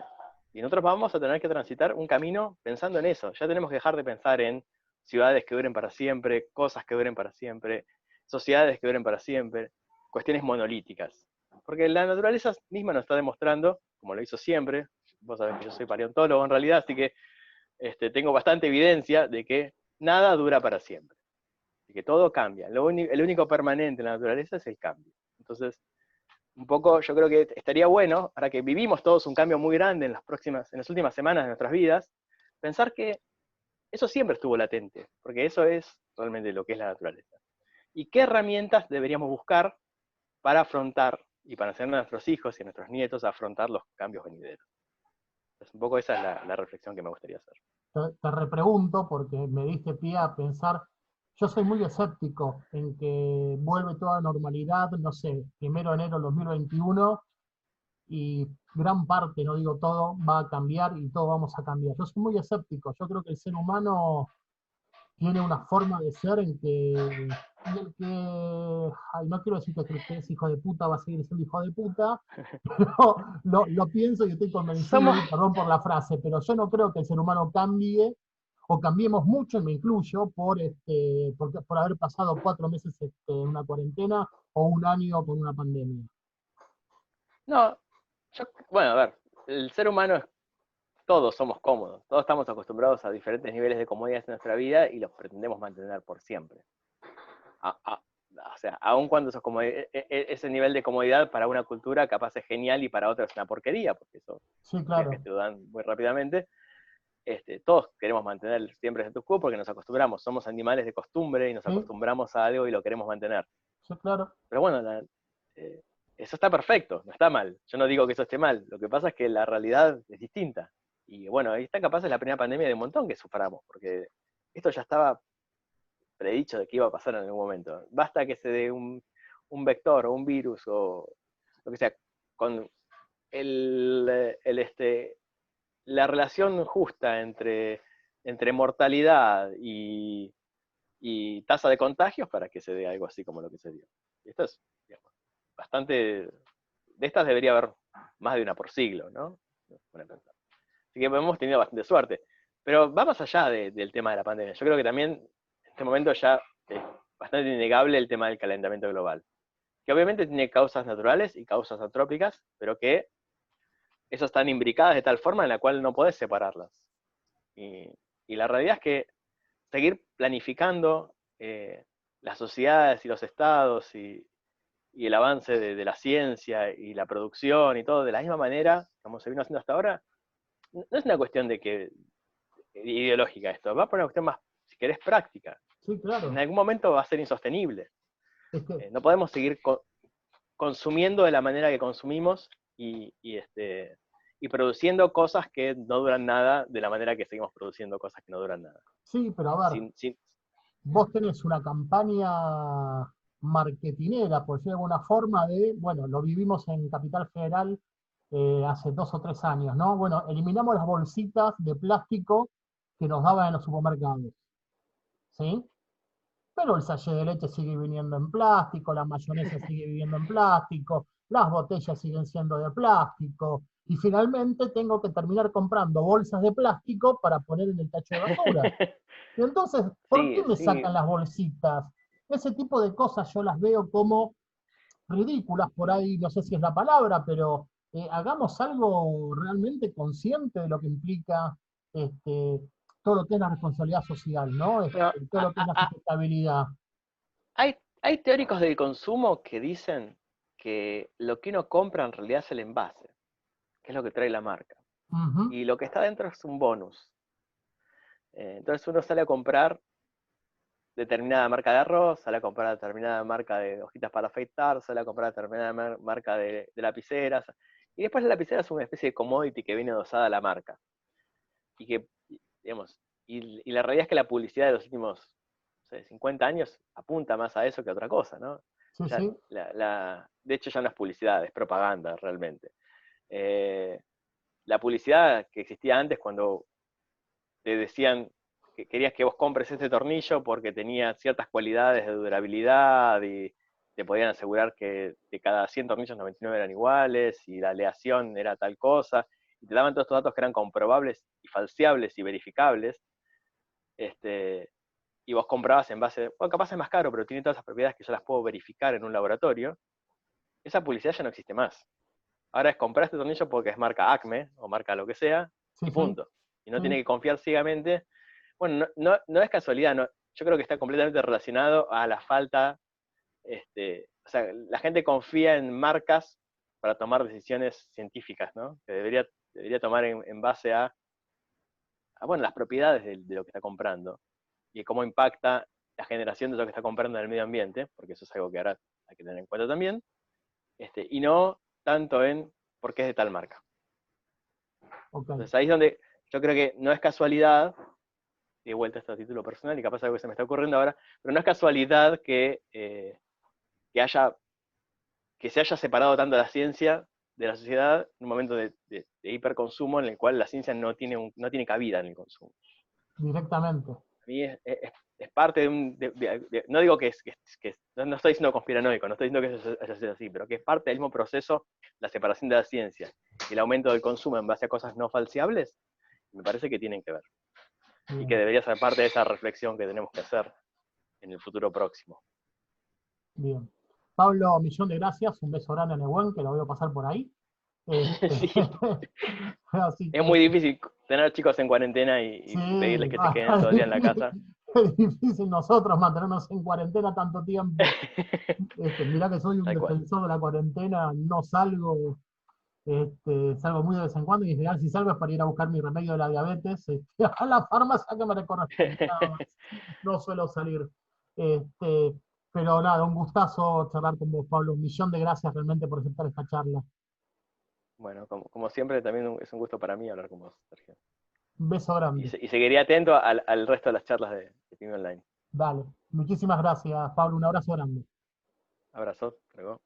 [SPEAKER 2] Y nosotros vamos a tener que transitar un camino pensando en eso. Ya tenemos que dejar de pensar en ciudades que duren para siempre, cosas que duren para siempre, sociedades que duren para siempre, cuestiones monolíticas. Porque la naturaleza misma nos está demostrando, como lo hizo siempre, vos sabés que yo soy paleontólogo en realidad, así que tengo bastante evidencia de que nada dura para siempre. Y que todo cambia. El único permanente en la naturaleza es el cambio. Entonces, un poco yo creo que estaría bueno, ahora que vivimos todos un cambio muy grande en las últimas semanas de nuestras vidas, pensar que eso siempre estuvo latente, porque eso es realmente lo que es la naturaleza. ¿Y qué herramientas deberíamos buscar para afrontar y para enseñar a nuestros hijos y a nuestros nietos a afrontar los cambios venideros? Entonces, un poco esa es la reflexión que me gustaría hacer.
[SPEAKER 1] Te repregunto porque me diste pie a pensar, yo soy muy escéptico en que vuelve toda normalidad, no sé, 1 de enero del 2021, y gran parte, no digo todo, va a cambiar y todo vamos a cambiar. Yo soy muy escéptico, yo creo que el ser humano tiene una forma de ser en el que, ay, no quiero decir que es hijo de puta, va a seguir siendo hijo de puta, pero lo pienso y estoy convencido,
[SPEAKER 2] Somos,
[SPEAKER 1] y perdón por la frase, pero yo no creo que el ser humano cambie o cambiemos mucho, y me incluyo, por haber pasado 4 meses en una cuarentena o un año con una pandemia.
[SPEAKER 2] no, bueno, a ver, el ser humano todos somos cómodos, todos estamos acostumbrados a diferentes niveles de comodidad en nuestra vida y los pretendemos mantener por siempre. A- a- o sea, aun cuando ese nivel de comodidad para una cultura capaz es genial y para otra es una porquería, porque eso
[SPEAKER 1] Sí,
[SPEAKER 2] que
[SPEAKER 1] claro.
[SPEAKER 2] te lo dan muy rápidamente, todos queremos mantener siempre el status quo porque nos acostumbramos, somos animales de costumbre y nos
[SPEAKER 1] Sí,
[SPEAKER 2] acostumbramos a algo y lo queremos mantener.
[SPEAKER 1] sí, claro.
[SPEAKER 2] Pero bueno, eh, eso está perfecto, no está mal. Yo no digo que eso esté mal. Lo que pasa es que la realidad es distinta. Y bueno, ahí está capaz es la primera pandemia de un montón que suframos, porque esto ya estaba predicho de que iba a pasar en algún momento. Basta que se dé un vector o un virus o lo que sea, con la relación justa entre mortalidad y tasa de contagios para que se dé algo así como lo que se dio. Y esto es, digamos, bastante. De estas debería haber más de una por siglo, ¿no? Así que hemos tenido bastante suerte. Pero va más allá del tema de la pandemia. Yo creo que también en este momento ya es bastante innegable el tema del calentamiento global. Que obviamente tiene causas naturales y causas antrópicas, pero que esas están imbricadas de tal forma en la cual no podés separarlas. Y, y la realidad es que seguir planificando las sociedades y los estados y el avance de la ciencia y la producción y todo de la misma manera como se vino haciendo hasta ahora, no es una cuestión de que ideológica esto, va por una cuestión más, si querés, práctica.
[SPEAKER 1] Sí,
[SPEAKER 2] En
[SPEAKER 1] claro.
[SPEAKER 2] algún momento va a ser insostenible.
[SPEAKER 1] Es que,
[SPEAKER 2] No podemos seguir consumiendo de la manera que consumimos y produciendo cosas que no duran nada de la manera que seguimos produciendo cosas que no duran nada.
[SPEAKER 1] sí, pero a ver,
[SPEAKER 2] Sin, sin,
[SPEAKER 1] vos tenés una campaña marketinera, por decirlo de alguna forma, bueno, lo vivimos en Capital Federal hace 2 o 3 años, ¿no? Bueno, eliminamos las bolsitas de plástico que nos daban en los supermercados, ¿sí? Pero el sachet de leche sigue viniendo en plástico, la mayonesa sigue viniendo en plástico, las botellas siguen siendo de plástico, y finalmente tengo que terminar comprando bolsas de plástico para poner en el tacho de basura. Y entonces, ¿por qué
[SPEAKER 2] sí,
[SPEAKER 1] me
[SPEAKER 2] sí.
[SPEAKER 1] sacan las bolsitas? Ese tipo de cosas yo las veo como ridículas, por ahí no sé si es la palabra, pero hagamos algo realmente consciente de lo que implica este, todo lo que es la responsabilidad social, ¿no?
[SPEAKER 2] Bueno,
[SPEAKER 1] Todo lo que es la sustentabilidad.
[SPEAKER 2] hay teóricos del consumo que dicen que lo que uno compra en realidad es el envase, que es lo que trae la marca.
[SPEAKER 1] Ujú.
[SPEAKER 2] Y lo que está dentro es un bonus. Entonces uno sale a comprar determinada marca de arroz, sale a comprar determinada marca de hojitas para afeitar, sale a comprar determinada marca de lapiceras. Y después la lapicera es una especie de commodity que viene dosada a la marca. Y que, digamos, y la realidad es que la publicidad de los últimos, no sé, 50 años apunta más a eso que a otra cosa, ¿no?
[SPEAKER 1] Sí,
[SPEAKER 2] Ya,
[SPEAKER 1] sí,
[SPEAKER 2] de hecho ya no es publicidad, es propaganda realmente. Eh, la publicidad que existía antes cuando te decían que querías que vos compres este tornillo porque tenía ciertas cualidades de durabilidad y te podían asegurar que de cada 100 tornillos 99 eran iguales y la aleación era tal cosa, y te daban todos estos datos que eran comprobables y falseables y verificables, y vos comprabas en base de, bueno, capaz es más caro, pero tiene todas esas propiedades que yo las puedo verificar en un laboratorio. Esa publicidad ya no existe más. Ahora es comprar este tornillo porque es marca Acme o marca lo que sea,
[SPEAKER 1] sí,
[SPEAKER 2] y
[SPEAKER 1] sí,
[SPEAKER 2] punto. Y no tiene
[SPEAKER 1] sí.
[SPEAKER 2] que confiar ciegamente. Bueno, no es casualidad, no, yo creo que está completamente relacionado a la falta, o sea, la gente confía en marcas para tomar decisiones científicas, ¿no? Que debería tomar en base a, bueno, las propiedades de lo que está comprando y cómo impacta la generación de lo que está comprando en el medio ambiente, porque eso es algo que ahora hay que tener en cuenta también, y no tanto en por qué es de tal marca.
[SPEAKER 1] Ok.
[SPEAKER 2] Entonces ahí es donde yo creo que no es casualidad, y de vuelta a este título personal, y capaz algo que se me está ocurriendo ahora, pero no es casualidad que se haya separado tanto la ciencia de la sociedad en un momento de hiperconsumo en el cual la ciencia no tiene cabida en el consumo.
[SPEAKER 1] Directamente.
[SPEAKER 2] A mí es parte de un... no digo no estoy siendo conspiranoico, no estoy diciendo que eso haya sido así, pero que es parte del mismo proceso la separación de la ciencia y el aumento del consumo en base a cosas no falseables, me parece que tienen que ver.
[SPEAKER 1] Bien.
[SPEAKER 2] Y que debería ser parte de esa reflexión que tenemos que hacer en el futuro próximo.
[SPEAKER 1] Bien. Pablo, millón de gracias, un beso grande a Nehuen, que lo veo pasar por ahí.
[SPEAKER 2] Sí.
[SPEAKER 1] Así
[SPEAKER 2] Es
[SPEAKER 1] que,
[SPEAKER 2] muy difícil tener chicos en cuarentena y pedirles
[SPEAKER 1] sí,
[SPEAKER 2] que se queden todo el día en la casa.
[SPEAKER 1] es difícil nosotros mantenernos en cuarentena tanto tiempo. Mirá que soy un
[SPEAKER 2] Tal cual.
[SPEAKER 1] defensor de la cuarentena, no salgo, salgo muy de vez en cuando y en general si salgo es para ir a buscar mi remedio de la diabetes, a la farmacia que me le corresponde, nada más. No suelo salir. Este, pero nada, un gustazo charlar con vos, Pablo. Un millón de gracias realmente por aceptar esta charla.
[SPEAKER 2] Bueno, como siempre, también es un gusto para mí hablar con vos, Sergio.
[SPEAKER 1] Un beso grande.
[SPEAKER 2] Y seguiría atento al resto de las charlas de Pyme Online.
[SPEAKER 1] Dale. Muchísimas gracias, Pablo. Un abrazo grande.
[SPEAKER 2] Abrazo, luego.